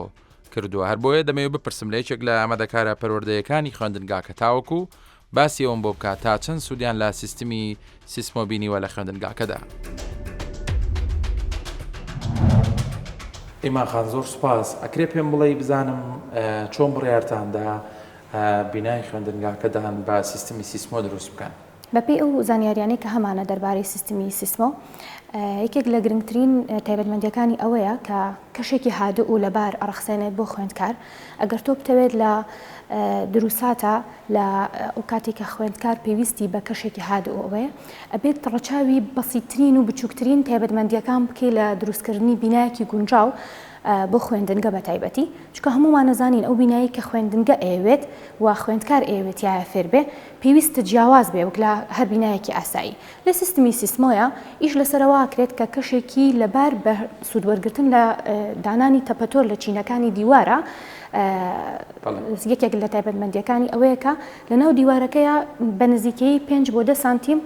کردووە هەر بۆیە دەمەوێت بپرسم لە یەکێک لە ئەمەدەکارە پەروەردەیەکانی خوێندنگاکە تاوەکو باسی ئەوم بۆ بکات تا چەند سوودیان لە سیستمی سیسمۆ بینیوە لە خوێندنگاکەدا. ئیماخان زۆر سوپاس ئەکرێ پێم بڵێ بزانم چۆن بڕیارتاندا بینای خوێندنگاکەدان بە سیستمی سیسمۆ دروست بکەن. بەپێی ئەو زانیاریانەی کە هەمانە دەربارەی سیستمی سیسمۆ یەکێک لە گرنگترین تایبەتمەندیەکانی ئەوەیە کە کەشێکی هادوو و لەبار ئەڕەخسێنێت بۆ خوێندکار ئەگەر تۆ بتەوێت لە دروساتە لە ئەو کاتێک کە خوێندکار پێویستی بە کەشێکی هادوو ئەوەیە ئەبێت ڕەچاوی بەسیترین و بچووکترین تایبەتمەندیەکان بکەی لە دروستکردنی بینایەکی گونجاو بۆ خوێندنگە بە تایبەتی چکە هەمومان نەزانین ئەو بینایی کە خوێندنگە ئەوێت و خوێندکار ئەوێت یایە فێر بێ پێویستە جیاواز بێ وەک لە هەر بینایەکی ئاسایی لە سیستمی سیسمۆیە ئیش لەسەرەوە کرێت کە کەشێکی لەبار بە سوودوەرگرتن لە دانانی تەپەتۆر لە چینەکانی دیوارە یەکێک لە تایبەتمەندیەکانی ئەوەیە کە لەناو دیوارەکەیە بە نزیکەی 5 بۆ 10 سانتیم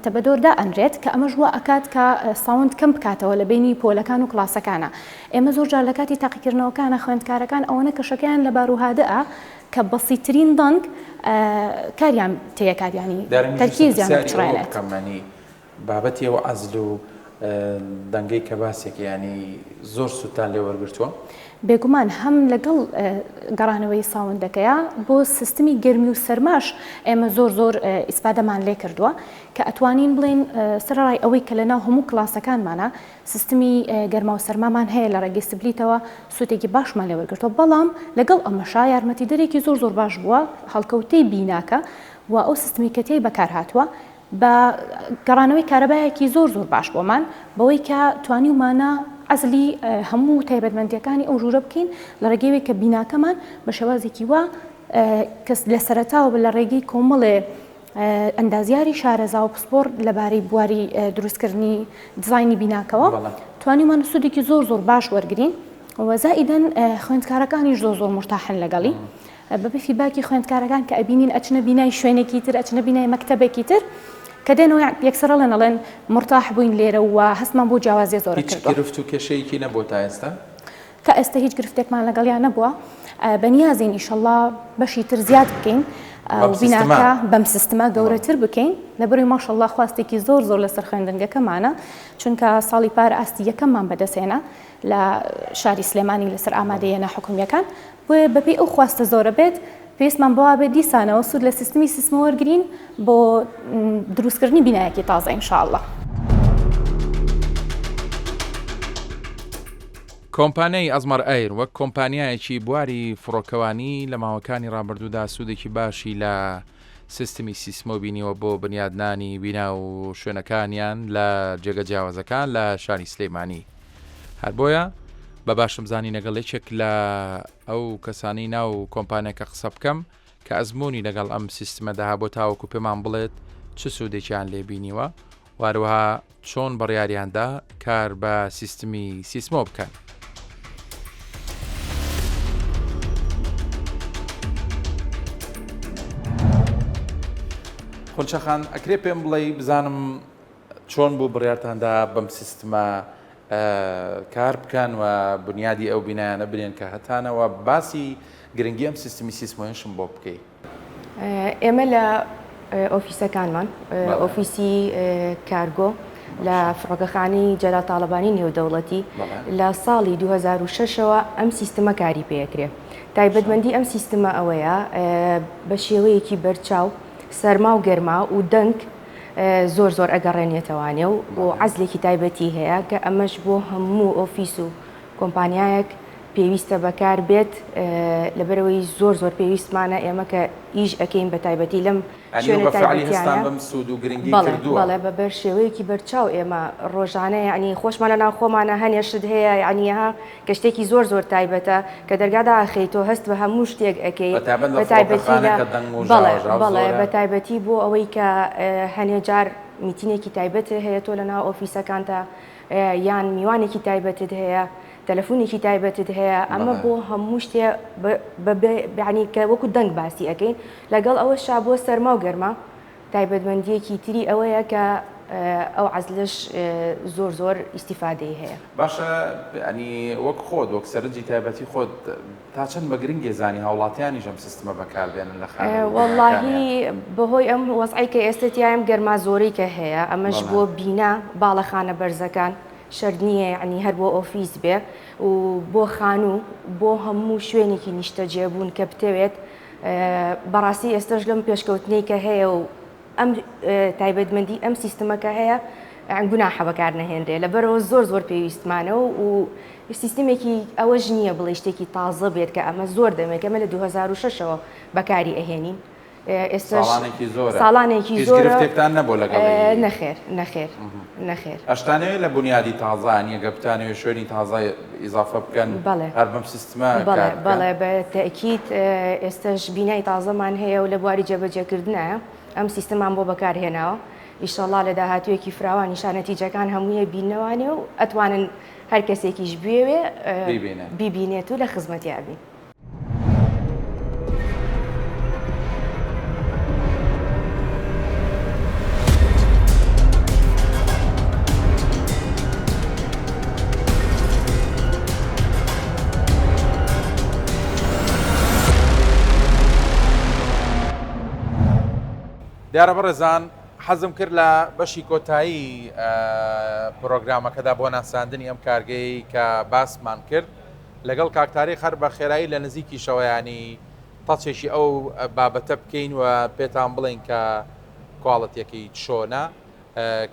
تەبەدۆردا ئەنرێت کە ئەمەش وە ئەکات کە ساوند کەم بکاتەوە لە بینی پۆلەکان و کلاسەکانە ئێمە زۆر جار لە کاتی تاقیکردنەوەکانە خوێندکارەکان ئەوەنە کەشەکەیان لە باروهادەە کە بەسیترین دەنگ کاریان تێکاریانی تەرکیزیان بچڕێنێت بابەتی ئەوە عەزل و دەنگەی کە باسێکی ینی زۆر سووتان لێ وەرگرتووە بێگومان هەم لەگەڵ گەڕانەوەی ساوندەکەیە بۆ سیستمی گەرمی و سەرماش ئێمە زۆر ئیسپادەمان لێ کردووە کە ئەتوانین بڵێن سەرڕای ئەوەی کە لەناو هەموو کلاسەکانمانە سیستمی گەرما و سەرمامان هەیە لە ڕێگەی سبلیتەوە سوودێکی باشمان لێ وەرگرتووە بەڵام لەگەڵ ئەمەشا یارمەتیدەرێکی زۆر باش بووە هەڵکەوتەی بیناکە و ئەو سیستمی کەتەی بەکار هاتووە بە گەڕانەوەی کارەبایەکی زۆر باش بۆمان بەوەی کە توانیمانە عەزلی هەموو تایبەتمەندیەکانی ئەو ژوورە بکەین لە ڕێگەیەوەی کە بیناکەمان بە شێوازێکی وا کەس لە سەرەتاوە لە ڕێگەی کۆمەڵێ ئەندازیاری شارەزا و پسپۆر لەبارەی بواری دروستکردنی دیزاینی بیناکەوە توانیمان سوودێکی زۆر باش وەرگرین وەزائیدەن خوێندکارەکانیش زۆر مرتاحن لەگەڵی بەبێ فیدباکی خوێندکارەکان کە ئەبینین ئەچنە بینای شوێنێکی تر ئەچنە بینای مەکتەبێکی تر کە دێنەوە یەکسەرە لەڵێن مرتاح بووین لێرە و هەستمان بۆ جیاوازیە زۆر کردووە. هیچ گرفت و کێشەیەکی نەبوو تا ئێستا؟ کە ئێستا هیچ گرفتێکمان لەگەڵیان نەبووە بەنیازین ئیشەڵڵا بەشی تر زیاد بکەین بیناکە بەم سیستەمە گەورەتر بکەین لەبەروی ماشەڵڵا خواستێکی زۆر لەسەر خوێندنگەکەمانە چونکە ساڵی پارە ئاستی یەکەممان بەدەستێنە لە شاری سلێمانی لەسەر ئامادەیەنە حکومیەکان بۆیە بەپێی ئەو خواستە زۆرە بێت پێویستمان بۆ بێت دیسانەوە سوود لە سیستمی سیسمۆ وەرگرین بۆ دروستکردنی بینایەکی تازە ئینشاءالله. کۆمپانیای ئەزمەر ئەیر وەک کۆمپانیایەکی بواری فڕۆکەوانی لە ماوەکانی ڕابردوودا سوودێکی باشی لە سیستمی سیسمۆ بینیوە بۆ بنیادنانی بینا و شوێنەکانیان لە جێگە جیاوازەکان لە شاری سلەیمانی هەر بۆیە بە باشم زانی لەگەڵ یەکێک لە ئەو کەسانی ناو کۆمپانیەکە قسە بکەم کە ئەزمموی لەگەڵ ئەم سیستمەداها بۆ تاوەکو پێمان بڵێت چ سوودێکیان لێ بینیوە واروها چۆن بڕیاریاندا کار بە سیستمی سیسمۆ بکەن. خۆنچەخان ئەکرێ پێم بڵێ بزانم چۆن بوو بڕیارتاندا بەم سیستمە کار بکەن و بنیادی ئەو بینایانە بنێن کە هەتانەوە باسی گرنگی ئەم سیستمی سیسمۆیشم بۆ بکەیت. ئێمە لە ئۆفیسەکانمان ئۆفیسی کارگۆ لە فڕۆکەخانەی جەلال تاڵەبانی نێودەوڵەتی لە ساڵی 2006ەوە ئەم سیستمە کاری پێکرێ. تایبەتمەندی ئەم سیستمە ئەوەیە بە شێوەیەکی بەرچاو سەرما و گەرما و دەنگ زۆر ئەگەڕێنێتەوانێ و عەزلێکی تایبەتی هەیە کە ئەمەش بۆ هەموو ئۆفیس و کۆمپانیایەک پێویستە بەکار بێت لەبەرەوەی زۆر پێویستمانە ئێمە کە ئیش ئەەکەین بە تایبەتی لەم شوێنە تایبەتیانە بەڵێ بەبەر شێوەیەکی بەرچاو ئێمە ڕۆژانە ینی خۆشمان لە ناو خۆمانە هەنێشت هەیە یعنیها کە شتێکی زۆر تایبەتە کە دەرگادا ئەخەیتەوە هەست بە هەموو شتێک ئەەکەی بە تایبەتی بەڵێ بە تایبەتی بۆ ئەوەی کە هەنێجار میتینێکی تایبەت هەیە تۆ لە ناو ئۆفیسەکانتە یان میوانێکی تایبەتت هەیە تەلەفۆنێکی تایبەتت هەیە ئەمە بۆ هەموو شتێ ینی کە وەکو دەنگ باسی ئەەکەین لەگەڵ ئەوەشا بۆ سەرما و گەرما تایبەتمەندیەکی تری ئەوەیە کە ئەو عەزلش زۆر ئیسیفادەی هەیە. باشە ینی وەک خۆت وەک سەرنجی تایبەتی خۆت تا چەند بە گرنگی زانی هاوڵاتیانی ژەم سیستمە بەکاربێنن لە وەڵڵاهی بەهۆی ئەم وەزعی کە ئێستاتیایم گەرما زۆرەی کە هەیە ئەمەش بۆ بینا باڵەخانە بەرزەکان شەرد نییە ینی هەر بۆ ئۆفیس بێ و بۆ خانوو بۆ هەموو شوێنێکی نیشتە جێبوون کە بتەوێت بەڕاستی ئێستش لەم پێشکەوتنەی کە هەیە و ئەم تایبەتمەندی ئەم سیستمەکە هەیە گوناحە بەکار نەهێنرێ لەبەرەوە زۆر پێویستمانە و سیستمێکی ئەوەش نییە بڵێ شتێکی تازە بێت کە ئەمە زۆر دەمێت ئەمە لە 2006ەوە بەکاری ئەهێنین. ساڵانێکی زۆر نەبوو لەگەڵ نەخێر ئەشتانەوێت لە بنیادی تازانیە گە بتانەوێت شوێنی تازای ئیزافە بکەن هەر بەم سیستمە بەڵێ بە تەکیید ئێستش بینای تازەمان هەیە و لە بواری جێبەجێکردنایە ئەم سیستمان بۆ بەکارهێناوە ئیشەڵا لە داهاتوویەکی فراوان نیشانەتیجەکان هەموویە بینەوانێ و ئەتوانن هەر کەسێکیش بوێ بیبینێت و لە خزمەتیابین. دیارە بەڕێزان حەزم کرد لە بەشی کۆتایی پرۆگرامەکەدا بۆ ناساندنی ئەم کارگەی کە باسمان کرد لەگەڵ کاکتاری خەر بە خێرایی لە نزیکی شەوەیانی تەچێکی ئەو بابەتە بکەین و پێتان بڵین کە کواڵەتیەکی چۆنە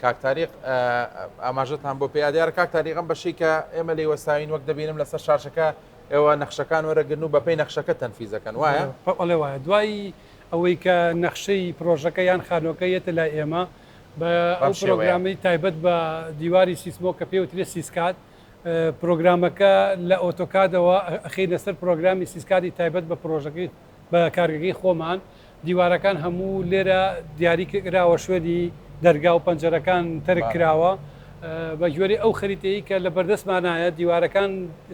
کاکتاریق ئاماژەتان بۆ پێ دیارە کاکتاریقم بەشی کە ئێمە لێ وەستاوین وەک دەبینم لەسەر شاشەکە ئێوە نەخشەکان وەرەگرن و بەپێی نەخشەکە تەنفیزەکەن وایە؟ بەڵێ وایە دوایی ئەوەی کە نەخشەی پرۆژەکە یان خانۆکەیەتە لای ئێمە بە ئەو پرۆگرامی تایبەت بە دیواری سیسمۆ کە پێوترێ سیسکات پرۆگرامەکە لە ئۆتۆکادەوە ئەخینە سەر پرۆگرامی سیسکاتی تایبەت بە پرۆژەکەی بە کارگەکەی خۆمان دیوارەکان هەموو لێرە دیاری کراوە شوێنی دەرگا و پەنجەرەکان تەرک کراوە بە گوێرە ئەو خەریتەیە کە لە بەردەستمانایە دیوارەکان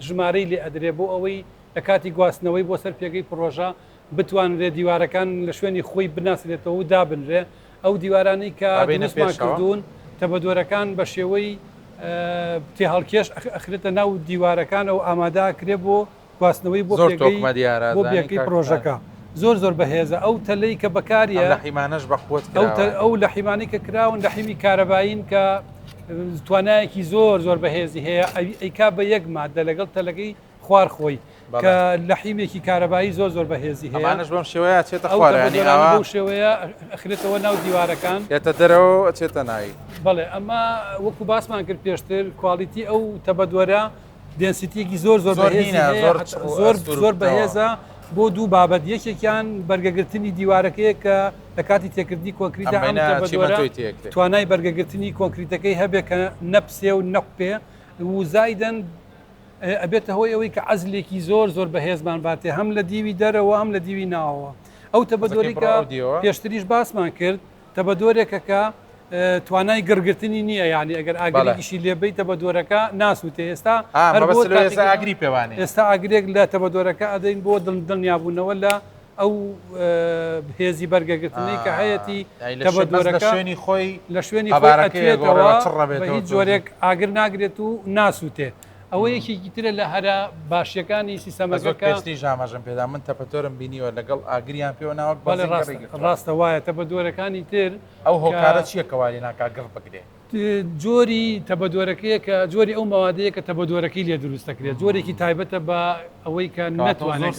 ژمارەی لێ ئەدرێ بۆ ئەوەی لە کاتی گواستنەوەی بۆ سەر پێگەی پرۆژە بتوانرێ دیوارەکان لە شوێنی خۆی بناسرێتەوە و دابنرێ ئەو دیوارانەی کە دروستمان کردوون تەبەدۆرەکان بە شێوەی تێ هەڵکێش ئەخرێتە ناو دیوارەکان ئەو ئاماداکرێ بۆ گواستنەوەی بۆ بێگەی پرۆژەکە زۆر بەهێزە ئەو تەلەی کە بەکاریە حیمانەش بەخۆت ئەو لە حیمانی کە کراون لە حیمی کارەباین کە توانایەکی زۆر بەهێزی هەیە ئەیکا بە یەک مادە لەگەڵ تەلەکەی خوار خۆی کە لە حیمێکی کارەبایی زۆر بەهێزی هەیە ئەمانش بەم شێوەیە چێتە خوارەوە بەو شێوەیە ئەخرێتەوە ناو دیوارەکان ئێتە دەرەوە چێتە ناوی بەڵێ ئەمە وەکو باسمان کرد پێشتر کوالیتی ئەو تەبەدوەرە دێنسیتیەکی زۆر بەهێزە بۆ دوو بابەت یەکێکیان بەرگەگرتنی دیوارەکەیە کە لە کاتی تێکردنی کۆنکریتە توانای بەرگەگرتنی کۆنکریتەکەی هەبێ کە نەپسێ و نەقپێ و زایدەن ئەبێتە هۆی ئەوەی کە عەزلێکی زۆر بەهێزمان باتێ هەم لە دیوی دەرەوە هەم لە دیوی ناوەوە ئەو تەبەدۆری کە پێشتریش باسمان کرد تەبەدۆرێکەکە توانای گڕگرتنی نییە یعنی ئەگەر ئاگریشی لێبەی تەبەدۆرەکە ناسووتێ ئێستا ئاگری پێوانێ ئێستا ئاگرێک لە تەبەدۆرەکە ئەدەین بۆ دڵنیابوونەوە لە ئەو هێزی بەرگەگرتنەی کە هەیەی لە شوێنی خۆی لە شوێنی خۆیەوە بە هیچ جۆرێک ئاگر ناگرێت و ناسووتێ ئەوە یەکێکی ترە لە هەرە باشیەکانی سیستەمەکە ژاماژم پێدا من تەپەتۆرم بینیوە لەگەڵ ئاگریان پێوە ناوە ڕاستە وایە تەبەدۆرەکانی تر ئەو هۆکارە چییە کەواری ناکگەڕ بگرێت جۆری تەبەدۆرەکەیە کە جۆری ئەو ماوادەیە کە تەبەدۆرەکەی لێ دروستەکرێت جۆرێکی تایبەتە بە ئەوەی کە ناتوانێت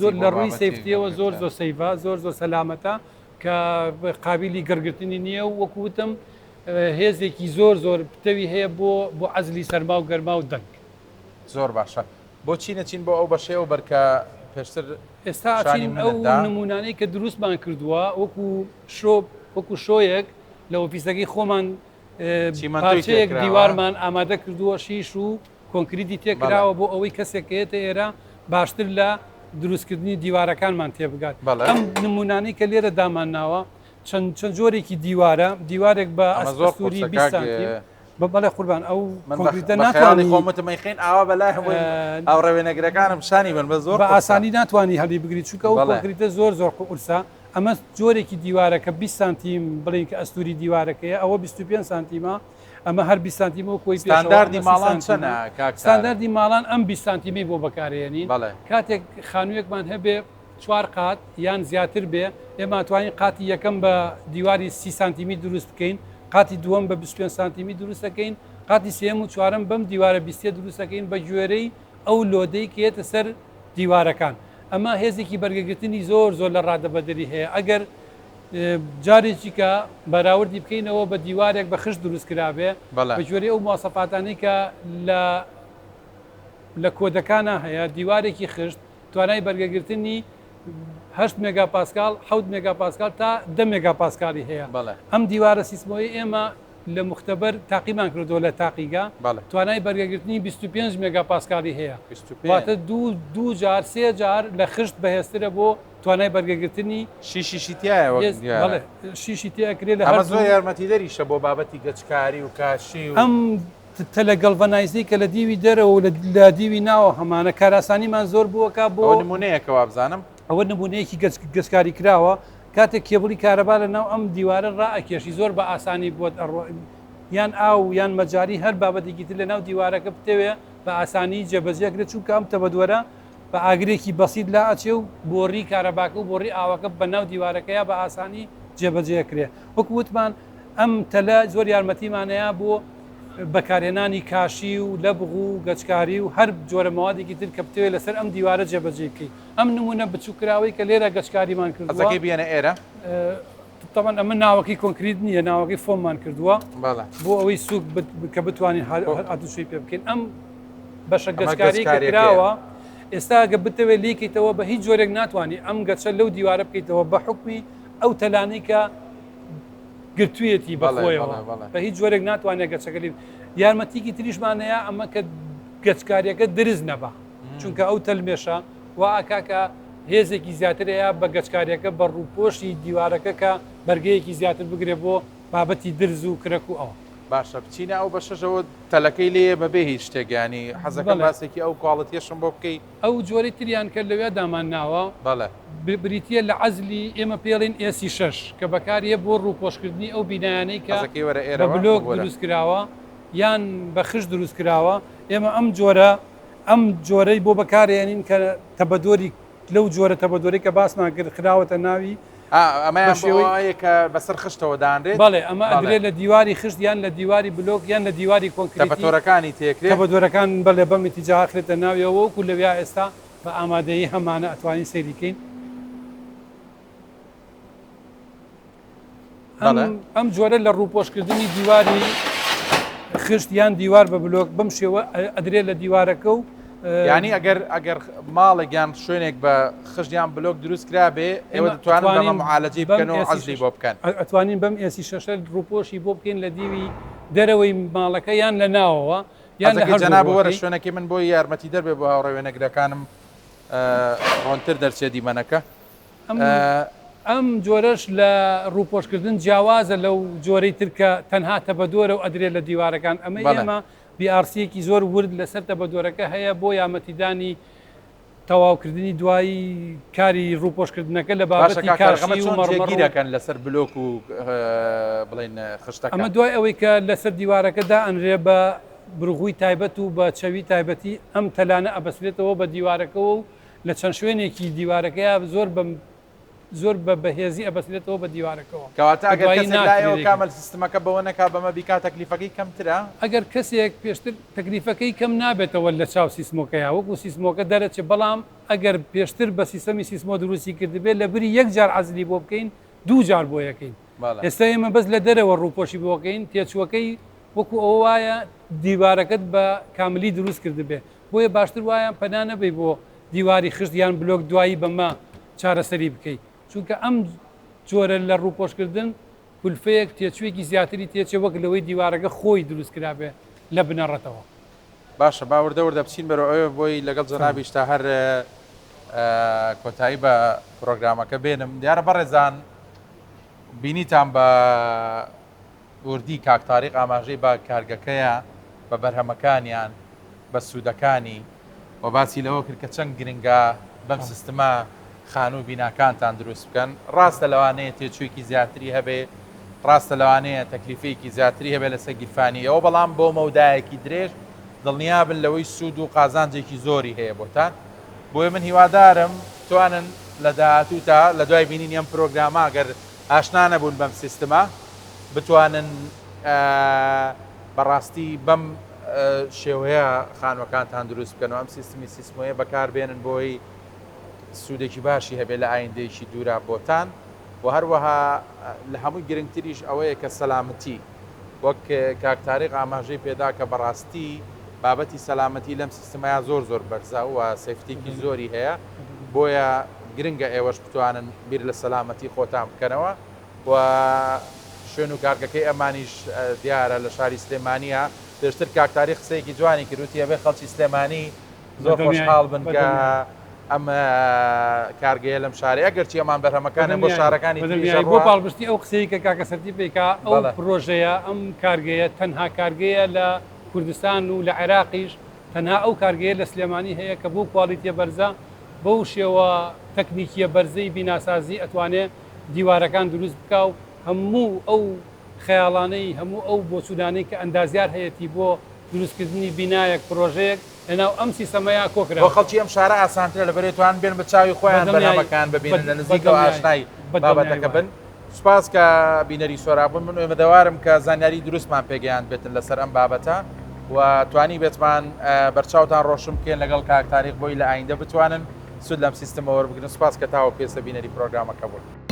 زۆر لە ڕووی سیفتیەوە زۆر سەیڤا زۆر سەلامەتە کە قابلی گەرگرتنی نییە و وەکوتم هێزێکی زۆر پتەوی هەیە بۆ عەزلی سەرما و گەرما و دەنگ زۆر باشە بۆچی نەچین بۆ ئەو بەشێەوە بەرکە پێشتر ئێستا ئەو نمونانەی کە دروستمان کردووە وەکو شۆیەک لە ئۆفیسەکەی خۆمان پارچەیەک دیوارمان ئامادە کردووە شیش و کۆنکریتی تێکراوە بۆ ئەوەی کەسێکەیەتە ئێرە باشتر لە دروستکردنی دیوارەکانمان تێبگات ئەم نمونانەی کە لێرە دامان ناوە چەند جۆرێکی دیوارێک بە ئەسووری 20 سانتیم بەڵێ قوربان ئەو کۆنکریتە ناتوانانی خۆمەتمەیخین ئاوا بەلای ئەو ڕێوێنەگرەکانم شانی بن بە زۆر بە ئاسانی ناتوانانی هەڵی بگریت چونکە ئەو کۆنکریتە زۆر قورسە ئەمە جۆرێکی دیوارەکە 20 سانتیم بڵین کە ئەستوری دیوارەکەیە ئەوە 25 سانتیمە ئەمە هەر 20 سانتیمەوە کۆی ستانداردی ماڵان چەنە ستانداردی ماڵان ئەم 20 سانتیمی بۆ بەکارێنین کاتێک خانوویەکمان هەبێ 4 قات یان زیاتر بێ ئێمە توانین قاتی یەکەم بە دیواری 30 سانتیمی دروست بکەین قاتی دووەم بە 25 سانتیمی دروست دەکەین قاتی سێم و چوارەم بەم دیوارە 20 دروست دەکەین بە گوێرەی ئەو لۆدەی کێتە سەر دیوارەکان ئەمە هێزێکی بەرگەگرتنی زۆر لە ڕادەبەدەری هەیە ئەگەر جارێکی کە بەراوردی بکەینەوە بە دیوارێک بە خشت دروست کرابێ بە گوێرەی ئەو مواصفاتانەی کە لە کۆدەکانە هەیە دیوارێکی خشت توانای بەرگەگرتنی 8 مگاپاسکال 7 مگاپاسکال تا 10 مگاپاسکالی هەیە ئەم دیوارە سیسمۆی ئێمە لە مختبەر تاقیمان کردەوە لە تاقیگا توانای بەرگەگرتنی 25 مگاپاسکالی هەیە واتە دوو جار سێ جار لە خشت بەهێزترە بۆ توانای بەرگەگرتنی شیشی تیاکرێت لە زۆر یارمەتیدەریشە بۆ بابەتی گەچکاری و کاشی و ئەم تەلە گەڵڤەنایزەی کە لە دیوی دەرەوە لە دیوی ناوە هەمانە کاراسانیمان زۆر بووەکە بۆ نمونەیەکەوە بزانم ئەوە نمونەیەکی گەشتکاری کراوە کاتێک کێبڵی کارەبا لە ناو ئەم دیوارە ڕائەکێشی زۆر بە ئاسانی بۆت یان ئاو یان مەجاری هەر بابەتێکی تر لە ناو دیوارەکە بتەوێ بە ئاسانی جێبەجێکرێت چونکە ئەم تەبەدوەرە بە ئاگرێکی بەسیط لا ئەچێ و بۆڕی کارەباکە و بۆڕی ئاوەکە بە ناو دیوارەکەیە بە ئاسانی جێبەجێکرێ وەکو وتمان ئەم تەلە زۆر یارمەتیمانەیە بۆ بەکارهێنانی کاشی و لەبغ و گەچکاری و هەر جۆرە ماوادێکی تر کە بتوێت لەسەر ئەم دیوارە جێبەجێ بکەیت ئەم نمونە بچووکراوەی کە لێرە گەچکاریمان کردوەکەی بێنە ئێرە تاوان ئەمە ناوەکەی کۆنکریت نییە ناوەکەی فۆممان کردووە بۆ ئەوەی سوک کە بتوانین هاتوشەی پێ بکەین ئەم بەشە گەچکاری کراوە ئێستا گە بتەوێت لیکەیتەوە بە هیچ جۆرێک ناتوانانی ئەم گەچە لەو دیوارە بکەیتەوە بە حکمی ئەو تەلانەی کە گرتوویەتی بەخۆیەوە بە هیچ جۆرێک ناتوانێت گەچەکەلی یارمەتیکی تریشمانەیە ئەمە کە گەچکاریەکە درز نەبە چونکە ئەو تەلمێشە وا ئاکاکە هێزێکی زیاترەیە بە گەچکاریەکە بە ڕووپۆشی دیوارەکە کە بەرگەیەکی زیاتر بگرێت بۆ بابەتی درز و کرەک و ئەوە باشە بچینە ئەو بەشەژەوە تەلەکەی لێ بەبێ هیچ شتێکیانی حەزەکە باسێکی ئەو کاڵەتێشم بۆ بکەیت ئەو جۆری تریان کرد لەوێ دامان ناوە بریتە لە عەزلی ئێمە پێڵین ئێسی 6 کە بەکاریە بۆ ڕووپۆشکردنی ئەو بینایانەی کە بە بلۆک دروست کراوە یان بە خشت دروست کراوە ئێمە ئەم جۆرەی بۆ بەکارێنین کە تەبەدۆری لەو جۆرە تەبەدۆری کە باسمان کرد خراوەتە ناوی ئەمەیەکە بەسەر خشتەوە دانرێت بەڵێ ئەمە ئەگرێت لە دیواری خشت یان لە دیواری بلۆک یان لە دیواری کۆنکریتی تەبەدۆرەکانی تێکرێت تەبەدۆرەکان بەڵێ بەم ئیتیجا ئاخرێتە ناویەوە وەکو لەویا ئێستا بە ئامادەیی هەمانە ئەتوانین سەیریکەین ئەم جۆرە لە ڕووپۆشکردنی دیواری خشت یان دیوار بە بلۆک بەم شێوە ئەدرێت لە دیوارەکە و ینی ئەگەر ماڵێکیان شوێنێک بە خشتیان بلۆک دروست کرا بێ ئێوە دەتوانن بەمە معالەجەی بکەن و عەزلی بۆ بکەن ئەتوانین بەم ئێسی 6 ڕووپۆشی بۆ بکەین لە دیوی دەرەوەی ماڵەکە یان لە ناوەوە یان جەناب وەرە شوێنەکەی من بۆی یارمەتی دەربێ بۆ هاوڕێوێنەگرەکانم ڕۆنتر دەرچێ دیمەنەکە ئەم جۆرەش لە ڕووپۆشکردن جیاوازە لەو جۆرەی ترکە تەنها تەبەدۆرە و ئەدرێت لە دیوارەکان ئەمە ئێمە بیارسیەکی زۆر ورد لەسەر تەبەدۆرەکە هەیە بۆ یامەتیدانی تەواوکردنی دوایی کاری ڕووپۆشکردنەکە لە باشە بابەتی کاشی و چۆن مەڕمەڕ و جێگیرەکەن لەسەر بلۆک و بڵێن خشتەکە ئەمە دوای ئەوەی کە لەسەر دیوارەکەدا ئەنرێ بە بڕغووی تایبەت و بە چەوی تایبەتی ئەم تەلانە ئەبەسرێتەوە بە دیوارەکەەوە و لە چەند شوێنێکی دیوارەکەیە زۆر بە بەهێزی ئەبەسرێتەوە بە دیوارەکەەوە کەواتە ئەگەر کەسێک لایەوە کامل سیستمەکە بەوە نەکا بەمە بیکات تەکلیفەکەی کەمترە ئەگەر کەسێک پێشتر تەکلیفەکەی کەم نابێتەوە لە چاو سیسمۆکەیە وەکو سیسمۆکە دەرەچێ بەڵام ئەگەر پێشتر بە سیستەمی سیسمۆ دروستی کردبێت لە بری یەک جار عەزلی بۆ بکەین دوو جار بۆ یەکەین ئێستا ئێمە بەس لە دەرەوە ڕووپۆشی بۆکەین تێچووەکەی وەکو ئەوە وایە دیوارەکەت بە کاملی دروست کردبێ بۆیە باشتر وایە پەنا نەبێ بۆ دیواری خشت یان بلۆک دوایی بەمە چارەسەری بکەیت چونکە ئەم جۆرە لە ڕووپۆشکردن کولفەیەک تێچوویەکی زیاتری تێچێ وەک لەوەی دیوارەکە خۆی دروست کرابێ لە بنەڕەتەوە باشە باوەڕدەوەردە بچین بەرەوە ئەوە بۆی لەگەڵ جەنابیش تا هەر کۆتایی بە پرۆگرامەکە بێنم دیارە بەڕێزان بینیتان بە وردی کاکتاریق ئاماژەی بە کارگەکەیە بە بەرهەمەکانیان بە سوودەکانی و باسی لەوە کرد کە چەند گرنگە بەم سیستەمە خانوو بیناکانتان دروست بکەن ڕاستە لەوانەیە تێچوویەکی زیاتری هەبێ ڕاستە لەوانەیە تەکلیفەیەکی زیاتری هەبێت لەسەر گیرفانیەوە بەڵام بۆ مەودایەکی درێژ دڵنیابن لەوەی سوود و قازانجێکی زۆری هەیە بۆتان بۆیە من هیوادارم توانن لە داهاتووتا لە دوای بینین ئەم پرۆگرامە ئەگەر ئاشنا نەبوون بەم سیستەمە بتوانن بەڕاستی بەم شێوەیە خانوەکانتان دروست بکەنەوە ئەم سیستمی سیسمۆیە بەکاربێنن بۆی سوودێکی باشی هەبێت لە ئایندەیەکی دوورا بۆتان و هەروەها لە هەمووی گرنگتریش ئەوەیە کە سەلامەتی وەک کاکتاریق ئاماژەی پێدا کە بەڕاستی بابەتی سەلامەتی لەم سیستمەیە زۆر بەرزا و سەیفتێکی زۆری هەیە بۆیە گرنگە ئێوەش بتوانن بیر لە سەلامەتی خۆتان بکەنەوە و شوێن و کارگەکەی ئەمانیش دیارە لە شاری سلێمانیە پێشتر کاکتاریق قسەیەکی جوانی کردوتی ئەبێ خەڵکی سلێمانی زۆر خۆشحاڵ بن کە ئەم کارگەیە لەم شارێ ئەگەرچی ئەمان بەرهەمەکانە بۆ شارەکانی بۆ پاڵپشتی ئەو قسەی کە کاکەسەتی پێکا ئەو پرۆژەیە ئەم کارگەیە تەنها کارگەیە لە کوردستان و لە عێراقیش تەنها ئەو کارگەیە لە سلێمانی هەیە کە بۆ کواڵیتیە بەرزە بەو شێوە تەکنیکیە بەرزەی بیناسازی ئەتوانێت دیوارەکان دروست بکە و هەموو ئەو خەیاڵانەی هەموو ئەو بۆچوودانەی کە ئەندازیار هەیەی بۆ دروستکردنی بینایەک پرۆژەیەک لەناو ئەم سیستەمەیە کۆکرا بۆ خەڵکی ئەم شارە ئاسانترە لەبەرێتوان بێن بە چاوی خۆیان بەرهەمەکان ببینن لە نزیکەوە ئاشنای بابەتەکە بن سوپاس کە بینەری سۆرابوون من ئێمەدەوارم کە زانیاری دروستمان پێگەیان بێتن لەسەر ئەم بابەتە و توانی بێتمان بەرچاوتان ڕۆشن بکەن لەگەڵ کاکتاریق بۆی لە ئایندە بتوانن سود لەم سیستەمە وەربگرن سوپاس کە تاوە پێسە بینەری پرۆگرامەکە بوون.